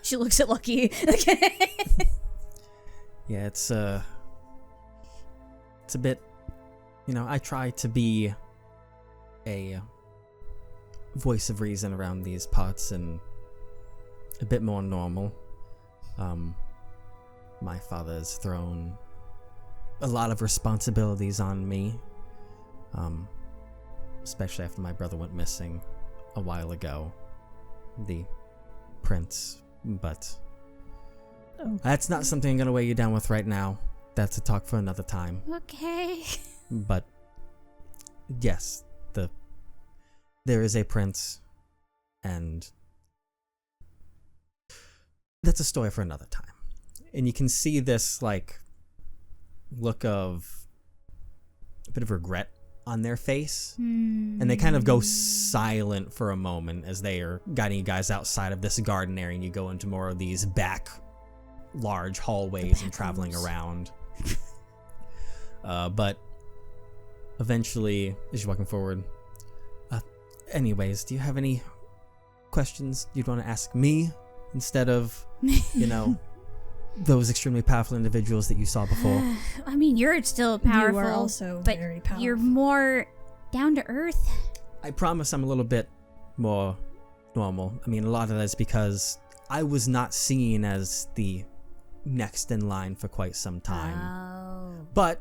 She looks at Lucky. Yeah, it's a bit, I try to be a voice of reason around these parts and a bit more normal. My father's thrown a lot of responsibilities on me, especially after my brother went missing a while ago, the prince, but that's not something I'm gonna weigh you down with right now. That's a talk for another time. Okay. But yes, there is a prince, and that's a story for another time. And you can see this look of a bit of regret on their face, and they kind of go silent for a moment as they are guiding you guys outside of this garden area, and you go into more of these back large hallways and traveling around. But eventually, as you're walking forward, anyways, do you have any questions you'd want to ask me instead of, those extremely powerful individuals that you saw before? I mean, you're still powerful. You are also but very powerful. you're more down to earth. I promise I'm a little bit more normal. I mean, a lot of that is because I was not seen as the next in line for quite some time. Oh. But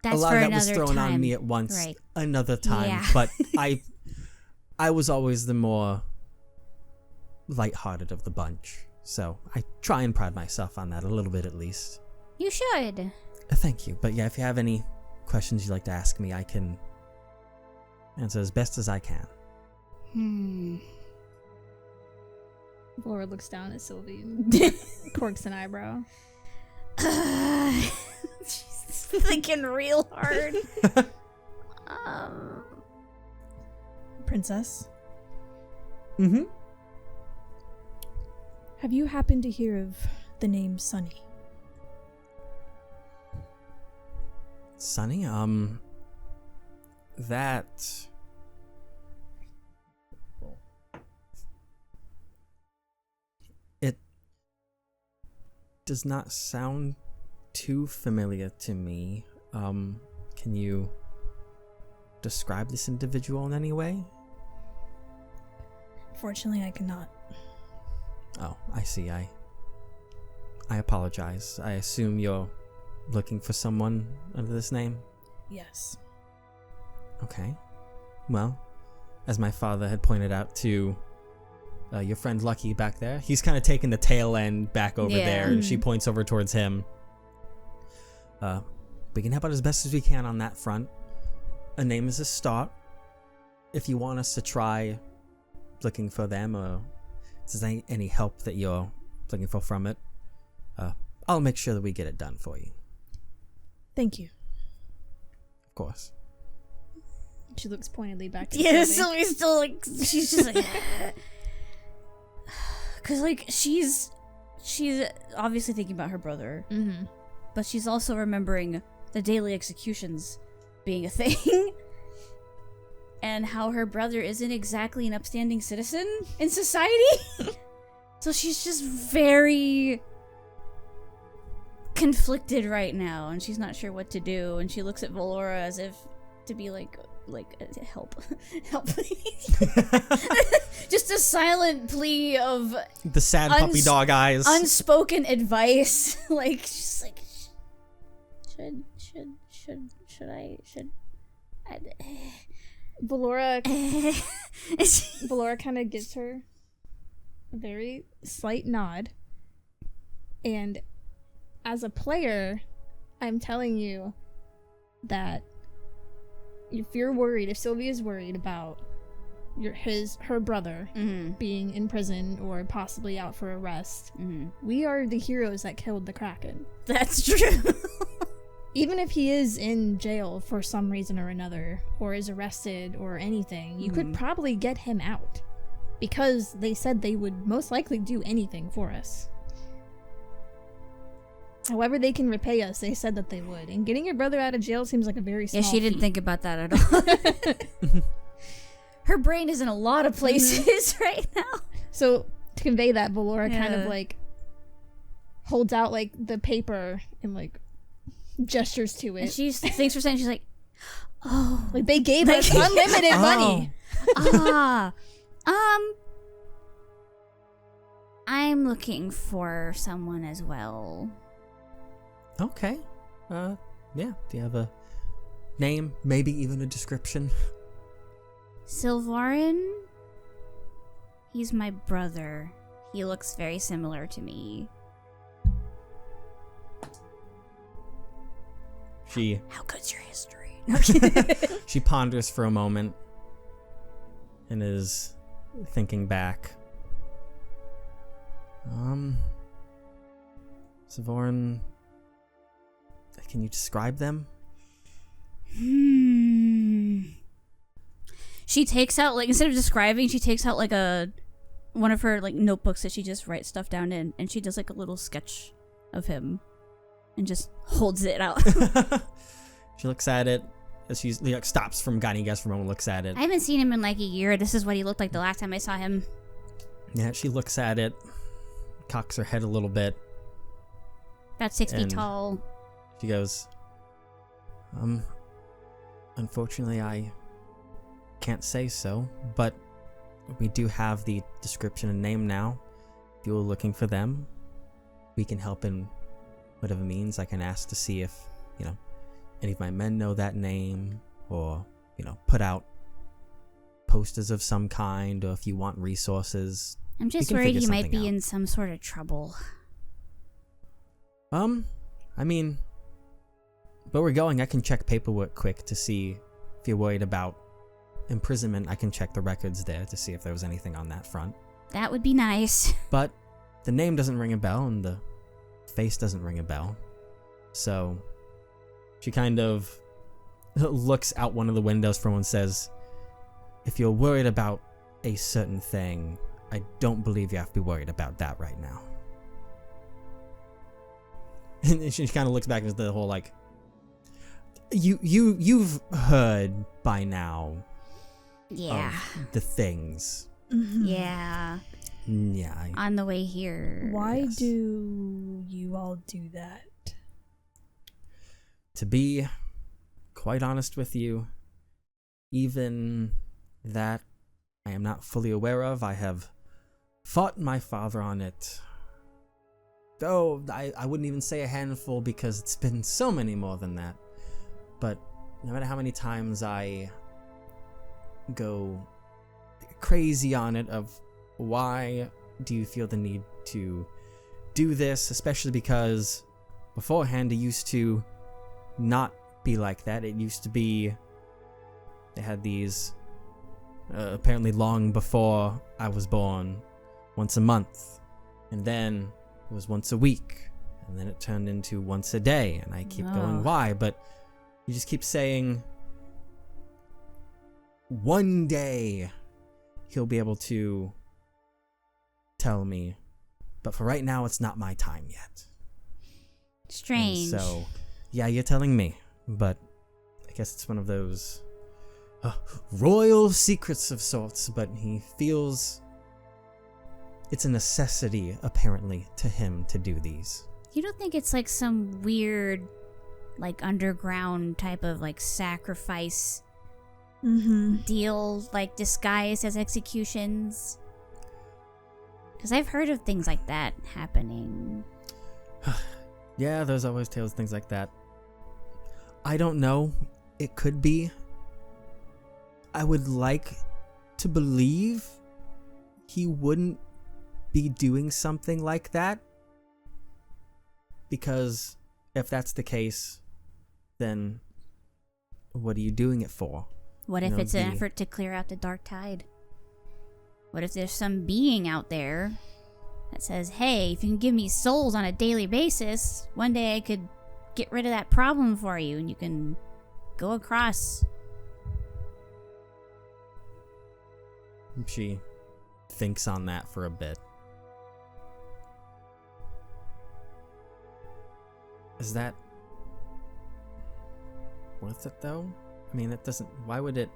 That's a lot for of that was another thrown time. on me at once Right. another time. Yeah. But I was always the more lighthearted of the bunch. So I try and pride myself on that a little bit at least. You should. Thank you. But yeah, if you have any questions you'd like to ask me, I can answer as best as I can. Laura looks down at Sylvie and corks an eyebrow. She's thinking real hard. Princess, Mm-hmm. have you happened to hear of the name Sunny? Sunny, that... It does not sound too familiar to me. Can you describe this individual in any way? Fortunately, I cannot. Oh, I see. I apologize. I assume you're looking for someone under this name? Yes. Okay. Well, as my father had pointed out to your friend Lucky back there, he's kind of taking the tail end back over Yeah. there, and she points over towards him. We can help out as best as we can on that front. A name is a start. If you want us to try looking for them, or if there's any help that you're looking for from it, I'll make sure that we get it done for you. Thank you. Of course. She looks pointedly back at Yeah, Sylvie. Sylvie's still she's just like, Cause like she's obviously thinking about her brother, but she's also remembering the daily executions being a thing, and how her brother isn't exactly an upstanding citizen in society. So she's just very conflicted right now, and she's not sure what to do. And she looks at Valora as if to be like help please. Just a silent plea of The sad puppy dog eyes. unspoken advice. Like she's like, should I Valora kind of gives her a very slight nod, and as a player, I'm telling you that if you're worried, if Sylvia's worried about her brother being in prison or possibly out for arrest, we are the heroes that killed the Kraken. That's true. Even if he is in jail for some reason or another, or is arrested or anything, you could probably get him out. Because they said they would most likely do anything for us. However they can repay us, they said that they would. And getting your brother out of jail seems like a very small she didn't feat. think about that at all. Her brain is in a lot of places right now. So, to convey that, Valora kind of like holds out like the paper and like gestures to it. And she thinks for a second, she's like, oh. Like they gave us unlimited money. I'm looking for someone as well. Okay. Yeah. Do you have a name? Maybe even a description? Sylvarin? He's my brother. He looks very similar to me. How good's your history? She ponders for a moment and is thinking back. Sylvarin, can you describe them? She takes out, like, instead of describing, she takes out like one of her like notebooks that she just writes stuff down in, and she does like a little sketch of him and just holds it out. She looks at it as she like stops from guiding guess for a moment, looks at it. I haven't seen him in like a year. This is what he looked like the last time I saw him. Yeah, she looks at it, cocks her head a little bit. About 6 feet tall. She goes, unfortunately I can't say so, but we do have the description and name now. If you're looking for them, we can help in whatever means. I can ask to see if, any of my men know that name, or, put out posters of some kind, or if you want resources. I'm just worried he might be in some sort of trouble. I mean, where we're going, I can check paperwork quick to see if you're worried about imprisonment. I can check the records there to see if there was anything on that front. That would be nice. But the name doesn't ring a bell, and the face doesn't ring a bell. So she kind of looks out one of the windows for a moment and says, if you're worried about a certain thing, I don't believe you have to be worried about that right now. And she kind of looks back into the whole like, you've heard by now. Yeah. Of the things. Yeah. Yeah. On the way here. Why do you all do that? To be quite honest with you, even that I am not fully aware of. I have fought my father on it. Though I wouldn't even say a handful, because it's been so many more than that. But no matter how many times I go crazy on it of why do you feel the need to do this, especially because beforehand it used to not be like that. It used to be they had these apparently long before I was born, once a month, and then it was once a week, and then it turned into once a day, and I keep going, why? But you just keep saying one day he'll be able to tell me, but for right now, it's not my time yet. Strange. And so, yeah, you're telling me, but I guess it's one of those royal secrets of sorts, but he feels it's a necessity, apparently, to him to do these. You don't think it's like some weird, like, underground type of, like, sacrifice deal, like, disguised as executions? Because I've heard of things like that happening. Yeah, there's always tales of things like that. I don't know. It could be. I would like to believe he wouldn't be doing something like that. Because if that's the case, then what are you doing it for? What if it's an effort to clear out the dark tide? What if there's some being out there that says, hey, if you can give me souls on a daily basis, one day I could get rid of that problem for you and you can go across. She thinks on that for a bit. Is that worth it, though? I mean, it doesn't... Why would it...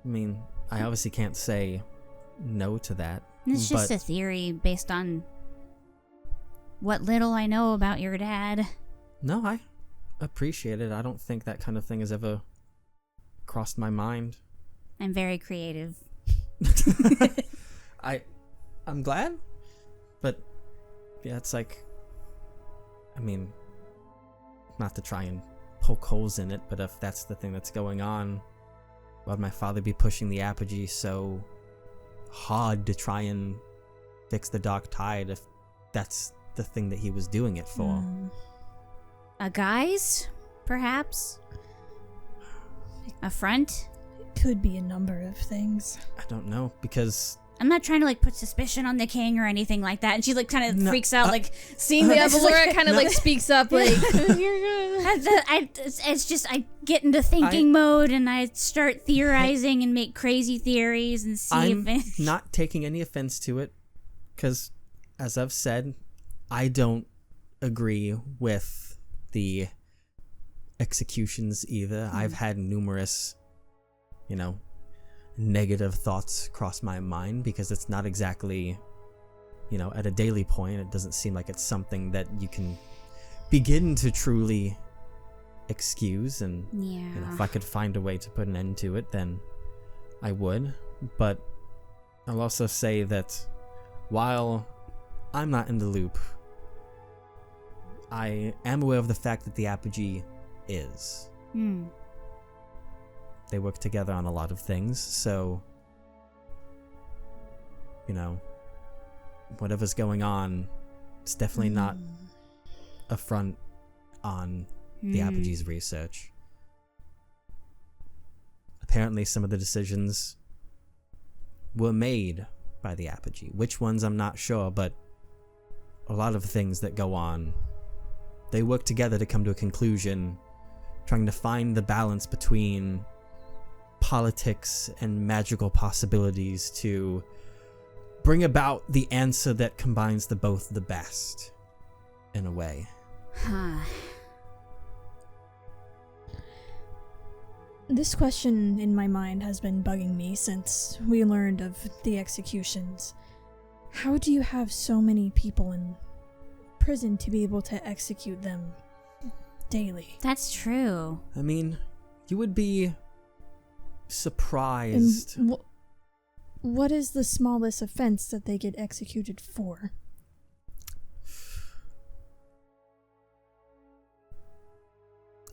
I mean, I obviously can't say no to that. It's just a theory based on what little I know about your dad. No, I appreciate it. I don't think that kind of thing has ever crossed my mind. I'm very creative. I'm glad, but yeah, it's like... I mean, not to try and poke holes in it, but if that's the thing that's going on, why would my father be pushing the apogee so hard to try and fix the dark tide if that's the thing that he was doing it for? A guise, perhaps? A front? It could be a number of things. I don't know, because... I'm not trying to like put suspicion on the king or anything like that. And she like kind of freaks out, like seeing the Valora kind of like speaks up, like it's just I get into thinking mode and I start theorizing and make crazy theories and see if I'm not taking any offense to it, because as I've said, I don't agree with the executions either. I've had numerous, negative thoughts cross my mind because it's not exactly, at a daily point, it doesn't seem like it's something that you can begin to truly excuse. And if I could find a way to put an end to it, then I would. But I'll also say that while I'm not in the loop, I am aware of the fact that the apogee is. They work together on a lot of things, so, whatever's going on, it's definitely not a front on the Apogee's research. Apparently some of the decisions were made by the Apogee. Which ones, I'm not sure, but a lot of things that go on, they work together to come to a conclusion, trying to find the balance between politics and magical possibilities to bring about the answer that combines both the best, in a way. This question in my mind has been bugging me since we learned of the executions. How do you have so many people in prison to be able to execute them daily? That's true. I mean, you would be surprised. And what is the smallest offense that they get executed for?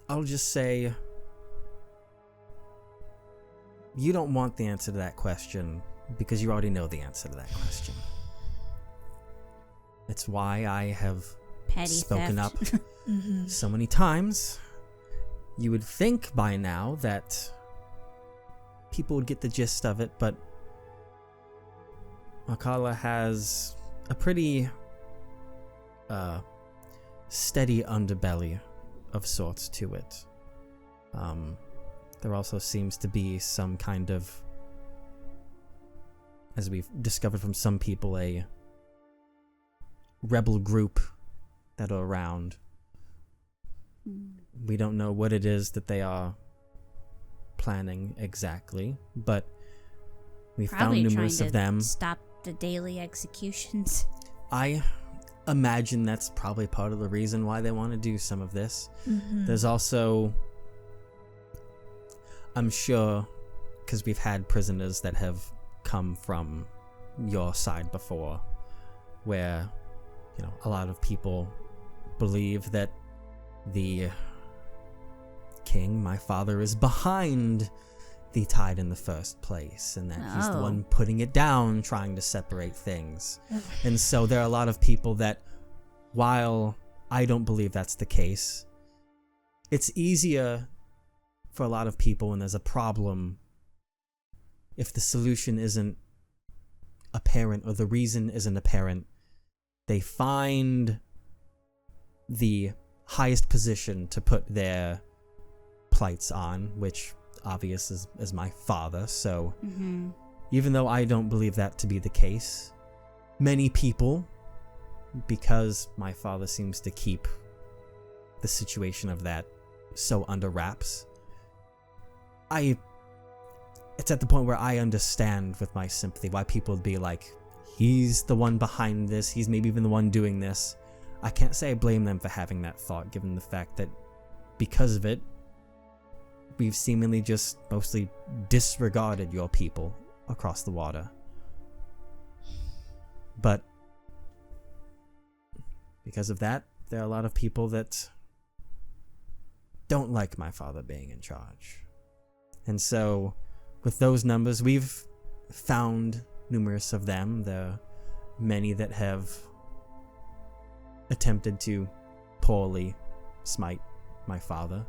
I'll just say, you don't want the answer to that question because you already know the answer to that question. It's why I have spoken up so many times. You would think by now that people would get the gist of it, but Arkala has a pretty steady underbelly of sorts to it. There also seems to be some kind of as we've discovered from some people, a rebel group that are around. We don't know what it is that they are planning exactly, but we found numerous of them. Stop the daily executions. I imagine that's probably part of the reason why they want to do some of this. There's also, I'm sure, because we've had prisoners that have come from your side before, where, you know, a lot of people believe that the king, my father, is behind the tide in the first place, and that he's the one putting it down, trying to separate things. And so there are a lot of people that, while I don't believe that's the case, it's easier for a lot of people when there's a problem, if the solution isn't apparent or the reason isn't apparent, they find the highest position to put their plights on, which obvious is my father. So even though I don't believe that to be the case, many people, because my father seems to keep the situation of that so under wraps, it's at the point where I understand with my sympathy why people would be like, he's the one behind this, he's maybe even the one doing this. I can't say I blame them for having that thought, given the fact that because of it, we've seemingly just mostly disregarded your people across the water. But because of that, there are a lot of people that don't like my father being in charge. And so, with those numbers, we've found numerous of them. There are many that have attempted to poorly smite my father.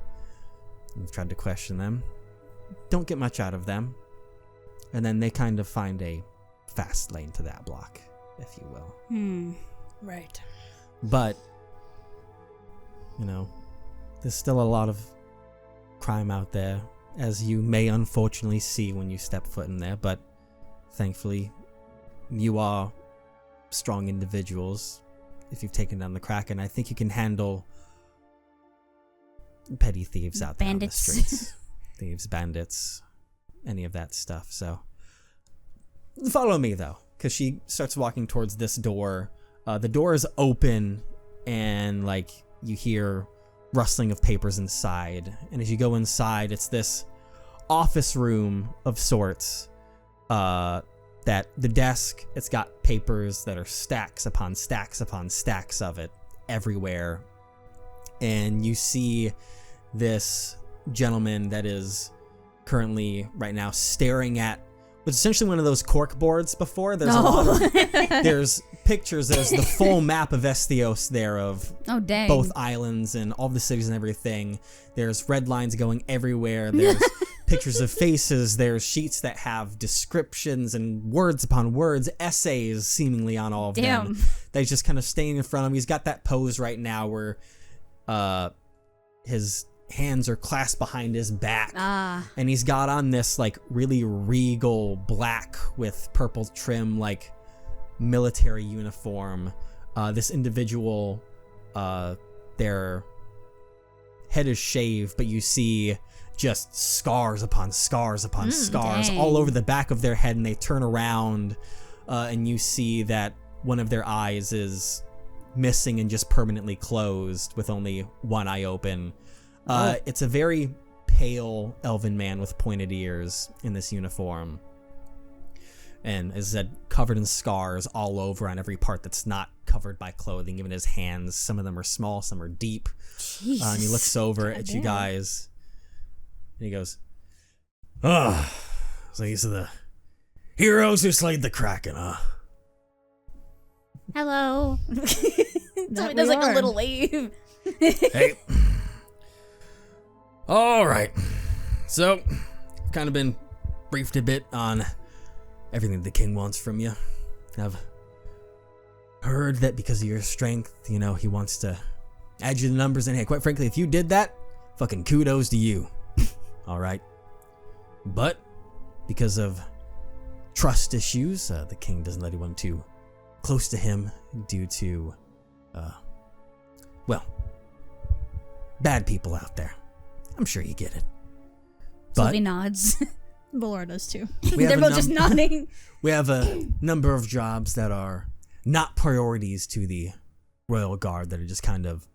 We've tried to question them. Don't get much out of them. And then they kind of find a fast lane to that block, if you will. Right. But, you know, there's still a lot of crime out there, as you may unfortunately see when you step foot in there, but thankfully you are strong individuals if you've taken down the Kraken. I think you can handle petty thieves out there on the streets. Thieves, bandits, any of that stuff. So follow me though, because she starts walking towards this door. The door is open, and like you hear rustling of papers inside, and as you go inside, it's this office room of sorts. That the desk, it's got papers that are stacks upon stacks upon stacks of it everywhere, and you see this gentleman that is currently right now staring at what's essentially one of those cork boards before. There's a lot of there's pictures, there's the full map of Esthios there of both islands and all the cities and everything. There's red lines going everywhere. There's pictures of faces. There's sheets that have descriptions and words upon words, essays seemingly on all of them. They just kind of staying in front of him. He's got that pose right now where his hands are clasped behind his back, and he's got on this like really regal black with purple trim like military uniform. This individual, their head is shaved, but you see just scars upon scars upon scars all over the back of their head, and they turn around and you see that one of their eyes is missing and just permanently closed with only one eye open. It's a very pale elven man with pointed ears in this uniform, and as I said, covered in scars all over on every part that's not covered by clothing. Even his hands, some of them are small, some are deep. And he looks over at you guys, and he goes, so these are the heroes who slayed the Kraken, huh? Hello. Somebody does like a little wave. Hey. All right. So, kind of been briefed a bit on everything the king wants from you. I've heard that because of your strength, you know, he wants to add you the numbers, and hey, quite frankly, if you did that, fucking kudos to you. All right. But because of trust issues. The king doesn't let anyone too close to him due to, bad people out there. I'm sure you get it. But Sylvie nods. Valor does too. They're both just nodding. we have a number of jobs that are not priorities to the Royal Guard that are just kind of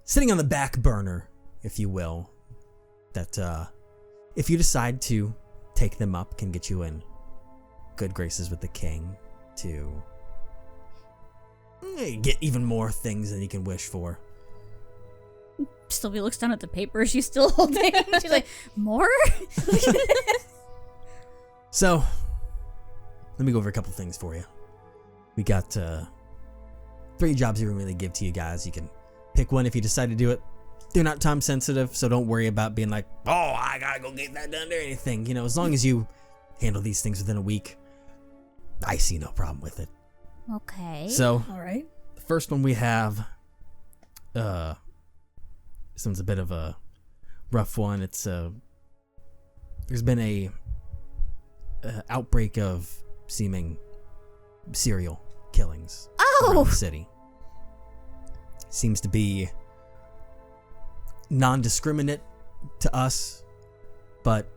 sitting on the back burner, if you will, that if you decide to take them up can get you in good graces with the king to get even more things than you can wish for. Sylvie looks down at the paper she's still holding. She's like, more? So, let me go over a couple things for you. We got 3 jobs we can really give to you guys. You can pick one if you decide to do it. They're not time sensitive, so don't worry about being like, oh, I gotta go get that done or anything. You know, as long as you handle these things within a week, I see no problem with it. Okay. So, All right. the first one we have, this one's a bit of a rough one. It's there's been a outbreak of seeming serial killings around the city. Seems to be non-discriminate to us, but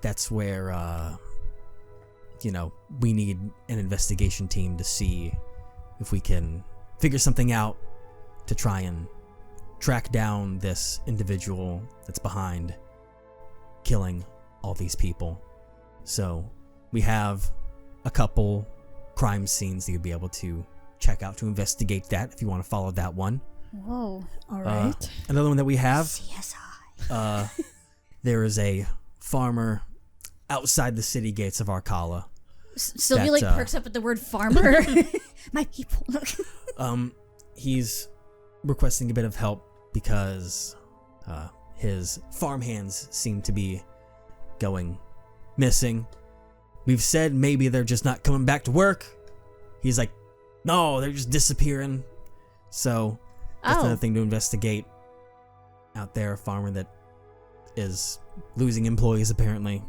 that's where we need an investigation team to see if we can figure something out to try and track down this individual that's behind killing all these people. So we have a couple crime scenes that you'll be able to check out to investigate that if you want to follow that one. Whoa. All right. Another one that we have, CSI. there is a farmer outside the city gates of Arkala. Sylvie perks up at the word farmer. My people. He's requesting a bit of help because his farmhands seem to be going missing. We've said maybe they're just not coming back to work. He's like, no, they're just disappearing. So that's another thing to investigate out there. A farmer that is losing employees apparently.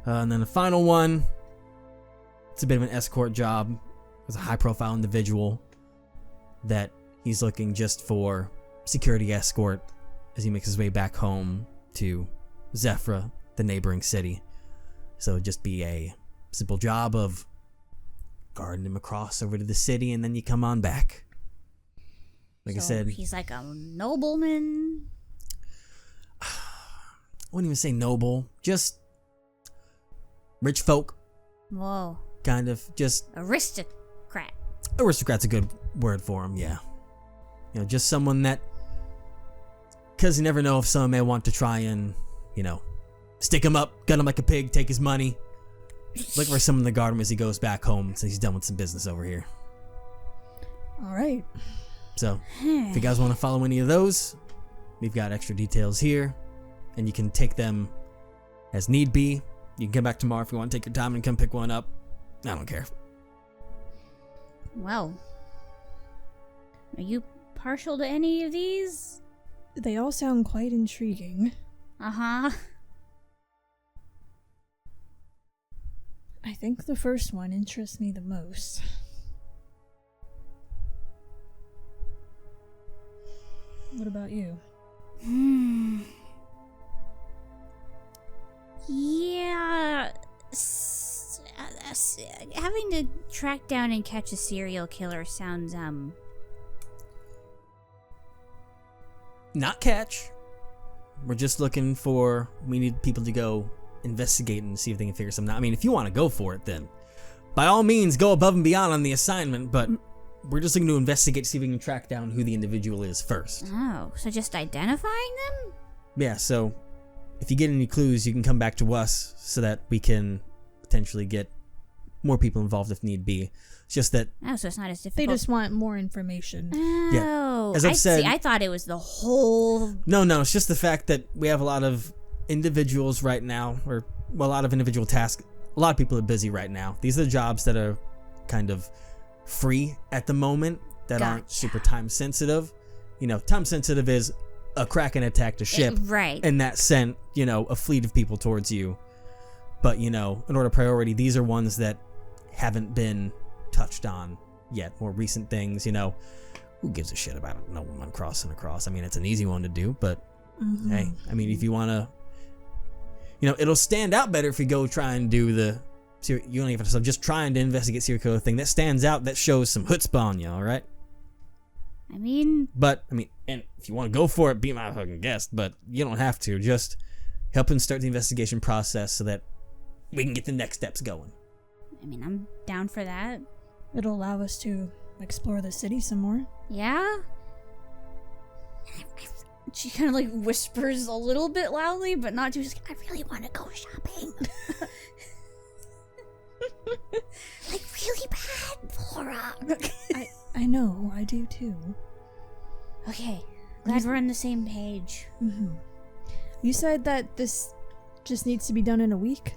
And then the final one, it's a bit of an escort job. It's a high profile individual that he's looking just for security escort as he makes his way back home to Zephyra, the neighboring city. So it'd just be a simple job of guarding him across over to the city, and then you come on back. Like I said, he's like a nobleman. I wouldn't even say noble, just rich folk. Whoa. Kind of just Aristocrat. Aristocrat's a good word for him, yeah. You know, just someone that, because you never know if someone may want to try and, stick him up, gut him like a pig, take his money. Look for someone to guard him as he goes back home since he's done with some business over here. All right. So, if you guys want to follow any of those, we've got extra details here, and you can take them as need be. You can come back tomorrow if you want to take your time and come pick one up. I don't care. Well, are you partial to any of these? They all sound quite intriguing. Uh-huh. I think the first one interests me the most. What about you? Yeah. Having to track down and catch a serial killer sounds, Not catch. We're just looking for, we need people to go investigate and see if they can figure something out. I mean, if you want to go for it, then by all means go above and beyond on the assignment, but we're just looking to investigate, see if we can track down who the individual is first. Oh, so just identifying them? Yeah, so if you get any clues, you can come back to us so that we can potentially get more people involved if need be. It's just that... Oh, so it's not as difficult. They just want more information. Oh, As I've said, I thought it was the whole... No, it's just the fact that we have a lot of individuals right now, or a lot of individual tasks. A lot of people are busy right now. These are the jobs that are kind of free at the moment that aren't super time sensitive. Time sensitive is a Kraken attacked a ship right, and that sent, a fleet of people towards you. But, in order of priority, these are ones that haven't been touched on yet. More recent things, who gives a shit about no one crossing across? I mean, it's an easy one to do, but hey, I mean, if you want to, it'll stand out better if you go try and do you don't even have to, just trying to investigate serial killer thing that stands out, that shows some chutzpah on you, all right? And if you want to go for it, be my fucking guest, but you don't have to. Just help him start the investigation process so that we can get the next steps going. I'm down for that. It'll allow us to explore the city some more. Yeah? She kind of like whispers a little bit loudly, but not too. I really want to go shopping. Like really bad, Laura. I know, I do too. Okay, glad we're on the same page. Mm-hmm. You said that this just needs to be done in a week?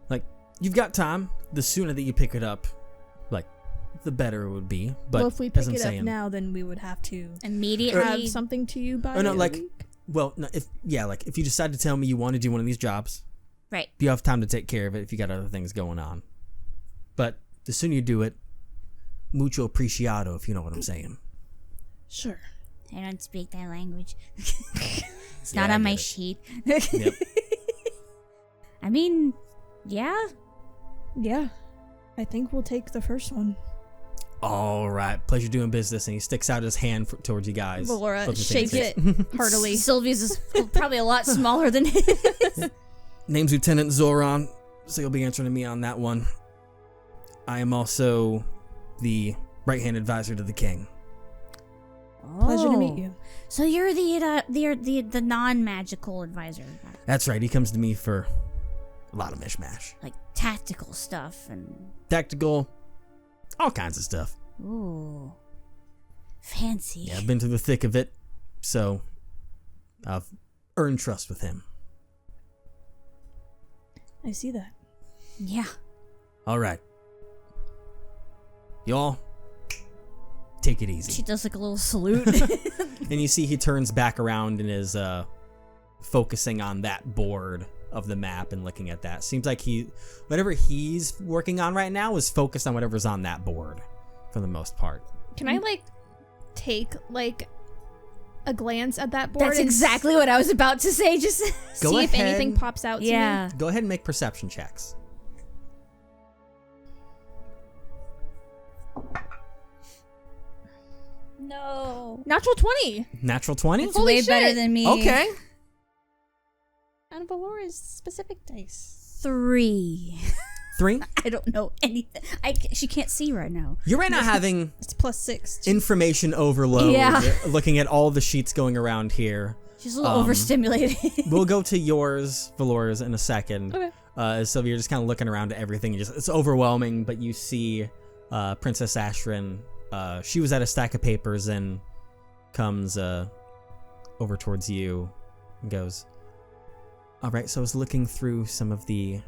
Like, you've got time. The sooner that you pick it up, the better it would be. But well, if we pick as I'm it saying, up now, then we would have to immediately have something to you by no, a like, week? well, no, if you decide to tell me you want to do one of these jobs, right? You have time to take care of it if you got other things going on. But the sooner you do it, mucho apreciado, if you know what I'm saying. Sure. I don't speak that language. It's not on my sheet. Yep. Yeah. Yeah. I think we'll take the first one. All right. Pleasure doing business. And he sticks out his hand towards you guys. Laura shakes it heartily. Sylvia's is probably a lot smaller than his. Name's Lieutenant Zoran, so you'll be answering to me on that one. I am also the right-hand advisor to the king. Pleasure to meet you. So you're the non-magical advisor. That's right. He comes to me for a lot of mishmash. Like tactical stuff and... Tactical, all kinds of stuff. Ooh. Fancy. Yeah, I've been through the thick of it, so I've earned trust with him. I see that. Yeah. All right. Y'all, take it easy. She does like a little salute. And you see he turns back around and is focusing on that board of the map and looking at that. Seems like whatever he's working on right now is focused on whatever's on that board for the most part. Can I take a glance at that board? That's exactly what I was about to say. Just Go see if ahead. anything pops out to me. Go ahead and make perception checks. no. Natural 20. Natural 20? It's Holy way shit. better than me. Okay. And Valora's specific dice. 3. 3? I don't know anything. She can't see right now. You're right now having It's +6. information overload. Yeah. Looking at all the sheets going around here. She's a little overstimulated. We'll go to yours, Valora's, in a second. Okay. So you're just kind of looking around at everything. It's overwhelming, but you see Princess Ashrin. She was at a stack of papers and comes over towards you and goes, all right, so I was looking through some of the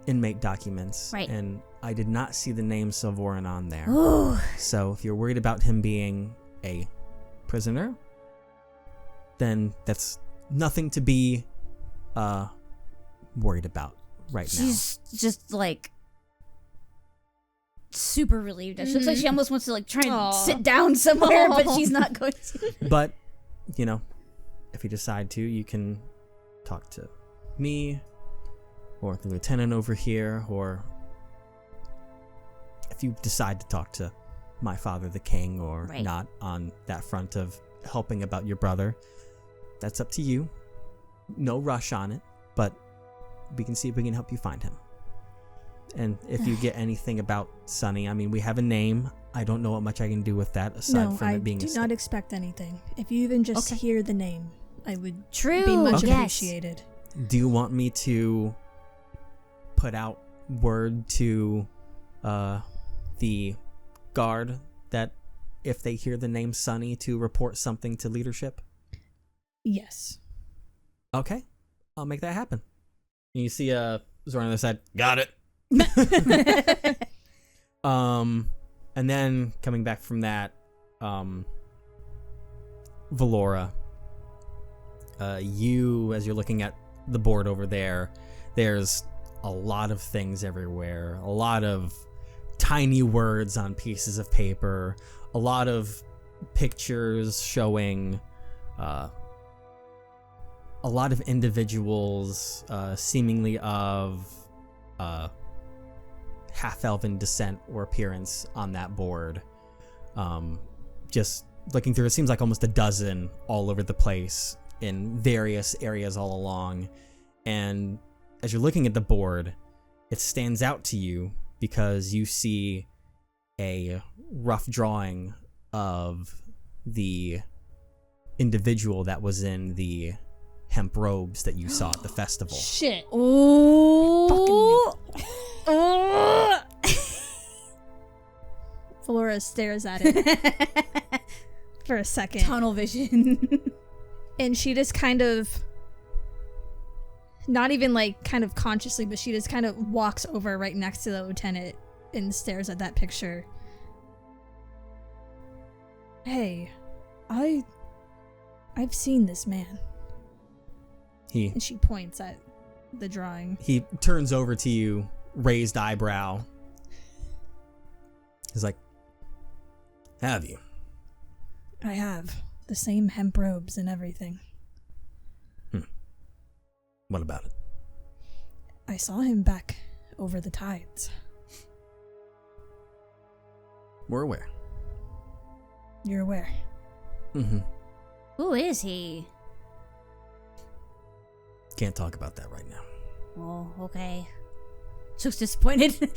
inmate documents, Right. and I did not see the name Silvoran on there. Ooh. So if you're worried about him being a prisoner, then that's nothing to be worried about right now. She's just like super relieved. She looks like she almost wants to like try and Aw. sit down somewhere, but she's not going to. But, if you decide to, you can talk to me or the lieutenant over here, or if you decide to talk to my father, the king, or Right. not on that front of helping about your brother, that's up to you. No rush on it, but we can see if we can help you find him. And if you get anything about Sunny, we have a name. I don't know what much I can do with that aside No, from I it being do a not expect anything. If you even just Okay. hear the name, I would True. be much yes. appreciated. Do you want me to put out word to the guard that if they hear the name Sunny to report something to leadership? Yes. Okay, I'll make that happen. And you see Zoran on the other side. Got it. And then coming back from that, Valora, you, as you're looking at the board over there, There's a lot of things everywhere, a lot of tiny words on pieces of paper, a lot of pictures showing a lot of individuals seemingly of half-elven descent or appearance on that board. Just looking through, it seems like almost a dozen all over the place in various areas all along. And as you're looking at the board, it stands out to you because you see a rough drawing of the individual that was in the hemp robes that you saw at the festival. Shit. Ooh. Flora stares at it for a second. Tunnel vision. And she just kind of, not even like kind of consciously, but she just kind of walks over right next to the lieutenant and stares at that picture. Hey, I've seen this man. And she points at the drawing. He turns over to you, raised eyebrow. He's like, have you? I have the same hemp robes and everything. What about it? I saw him back over the tides. We're aware. You're aware. Mm-hmm. Who is he? Can't talk about that right now. Oh, okay. She looks disappointed.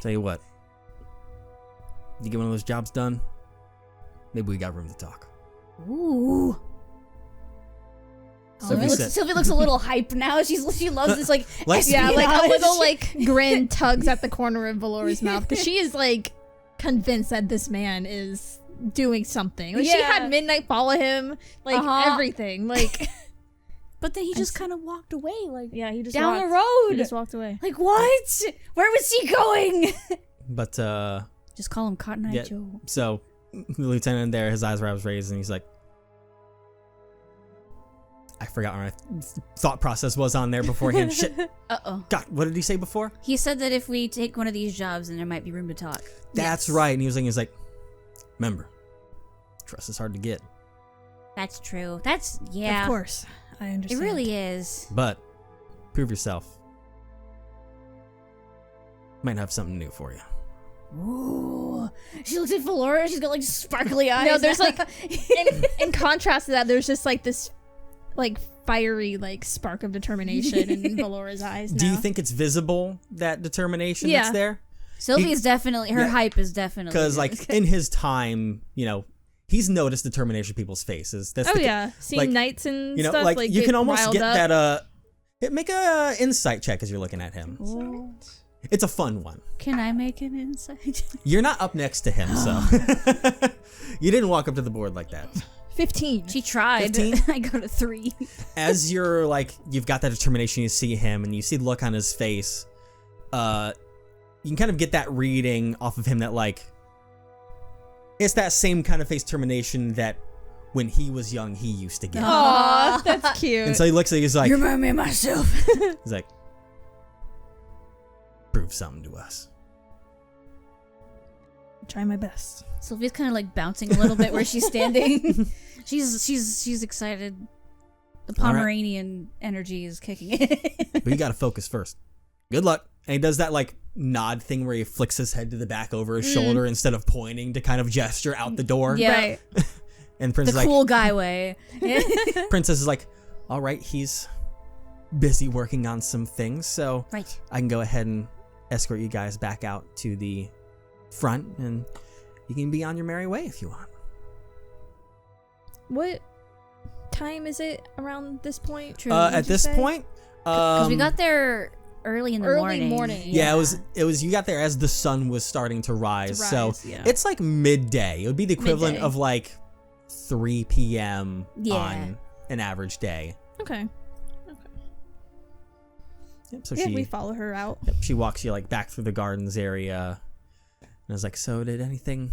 Tell you what. You get one of those jobs done, maybe we got room to talk. Ooh. Sylvie said- Sylvie looks a little hype now. She loves this like Yeah, like a espionage. little like grin tugs at the corner of Valora's mouth because she is like convinced that this man is doing something. Like she Yeah. had Midnight follow him, like everything. Like, But then he just kind of walked away, like yeah, he just down walked, the road. He just walked away. Like what? Where was he going? But Just call him Cotton Eye Yeah. Joe. so the lieutenant there, his eyebrows raised, and he's like, I forgot what my thought process was on there beforehand. Shit. Uh-oh. God, what did he say before? He said that if we take one of these jobs, then there might be room to talk. That's Yes. right. And he was like, remember, trust is hard to get, That's true. That's, yeah. Of course, I It understand. really is. but prove yourself. Might have something new for you. Ooh. She looks at Valora. She's got like sparkly eyes. No, there's like in contrast to that, there's just like this like fiery like spark of determination in Valora's eyes now. Do you think it's visible, that determination that's there? Sylvie's definitely, her Yeah. hype is definitely. Because like in his time, he's noticed determination in people's faces. That's Oh the, yeah, seeing like, knights and stuff. like you get can almost riled get up. that. Make a insight check as you're looking at him. Ooh. It's a fun one. Can I make an insight? You're not up next to him, so you didn't walk up to the board like that. 15. She tried. 15? I go to 3. As you're like, you've got that determination, you see him, and you see the look on his face. You can kind of get that reading off of him that like, it's that same kind of face determination that when he was young he used to get. Aw, that's cute. And so he looks at you, he's like, You remind me of myself. he's like, prove something to us. Try my best. Sylvia's kind of like bouncing a little bit where she's standing. she's excited. The All right. Pomeranian energy is kicking in. But you gotta focus first. Good luck. And he does that like nod thing where he flicks his head to the back over his shoulder instead of pointing to kind of gesture out the door. Yeah. Right. And Prince The is like, cool guy way. Princess is like, all right, he's busy working on some things, so Right. I can go ahead and escort you guys back out to the front, and you can be on your merry way if you want. What time is it around this point? True. At this point, Because we got there early in the morning. yeah, it was you got there as the sun was starting to rise, so yeah. it's like midday. It would be the equivalent Midday. of like 3 p.m. Yeah. on an average day. Okay. Yep, so Yeah, she we follow her out. she walks you like back through the gardens area, and I was like, so did anything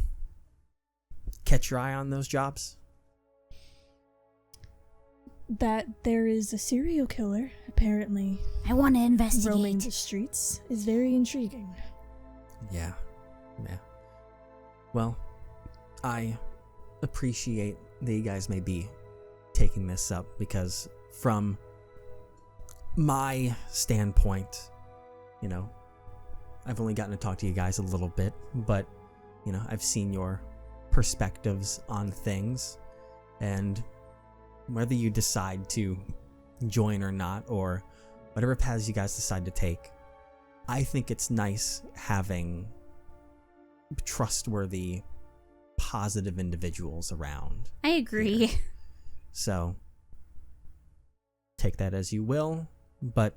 catch your eye on those jobs? That there is a serial killer apparently I want to roaming investigate. the streets is very intriguing. Yeah. Well, I appreciate that you guys may be taking this up because from my standpoint, I've only gotten to talk to you guys a little bit, but, I've seen your perspectives on things, and whether you decide to join or not, or whatever paths you guys decide to take, I think it's nice having trustworthy, positive individuals around. I agree. So, take that as you will, but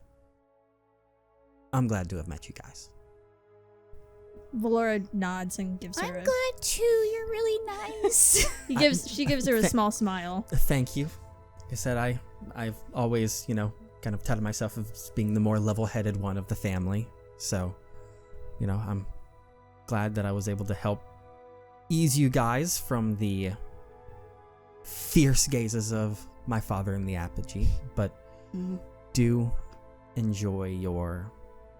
I'm glad to have met you guys. Valora nods and gives I'm her a... glad too. You're really nice. She gives her a small smile. Thank you. Like I said, I've always, kind of touted myself as being the more level-headed one of the family. So, I'm glad that I was able to help ease you guys from the fierce gazes of my father in the apogee. But do enjoy your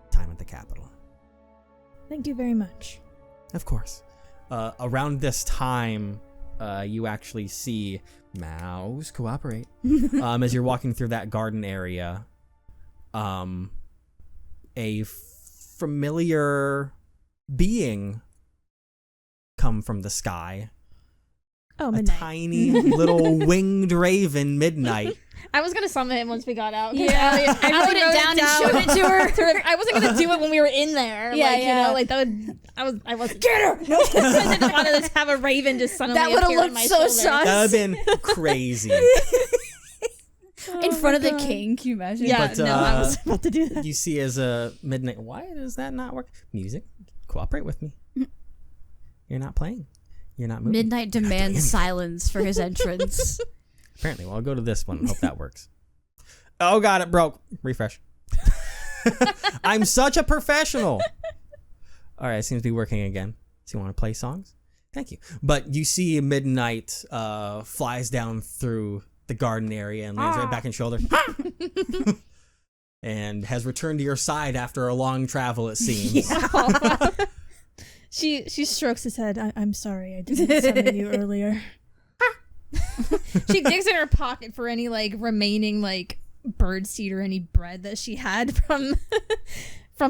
time at the Capitol. Thank you very much. Of course. Around this time, you actually see Mouse cooperate. As you're walking through that garden area, a familiar being come from the sky. Oh, A Midnight. tiny little winged raven, Midnight. I was gonna summon him once we got out. Yeah. I wrote it down and showed it to her. I wasn't gonna do it when we were in there. Yeah, yeah. yeah. That would. I wasn't. Get her! No, I didn't want to have a raven just suddenly That would've appear on looked my so shoulder. sus. That would have been crazy. In front of the king. Can you imagine? Yeah, But, no, I was About to do that. You see as a Midnight, why does that not work? Music, cooperate with me. You're not playing. You're not moving. Midnight demands silence for his entrance. Apparently, well, I'll go to this one and hope that works. Oh god, it broke. Refresh. I'm such a professional. All right, it seems to be working again. So you want to play songs? Thank you. But you see Midnight flies down through the garden area and lands right back in shoulder. And has returned to your side after a long travel, it seems. She strokes his head. I'm sorry, I didn't summon you earlier. She digs in her pocket for any remaining bird seed or any bread that she had from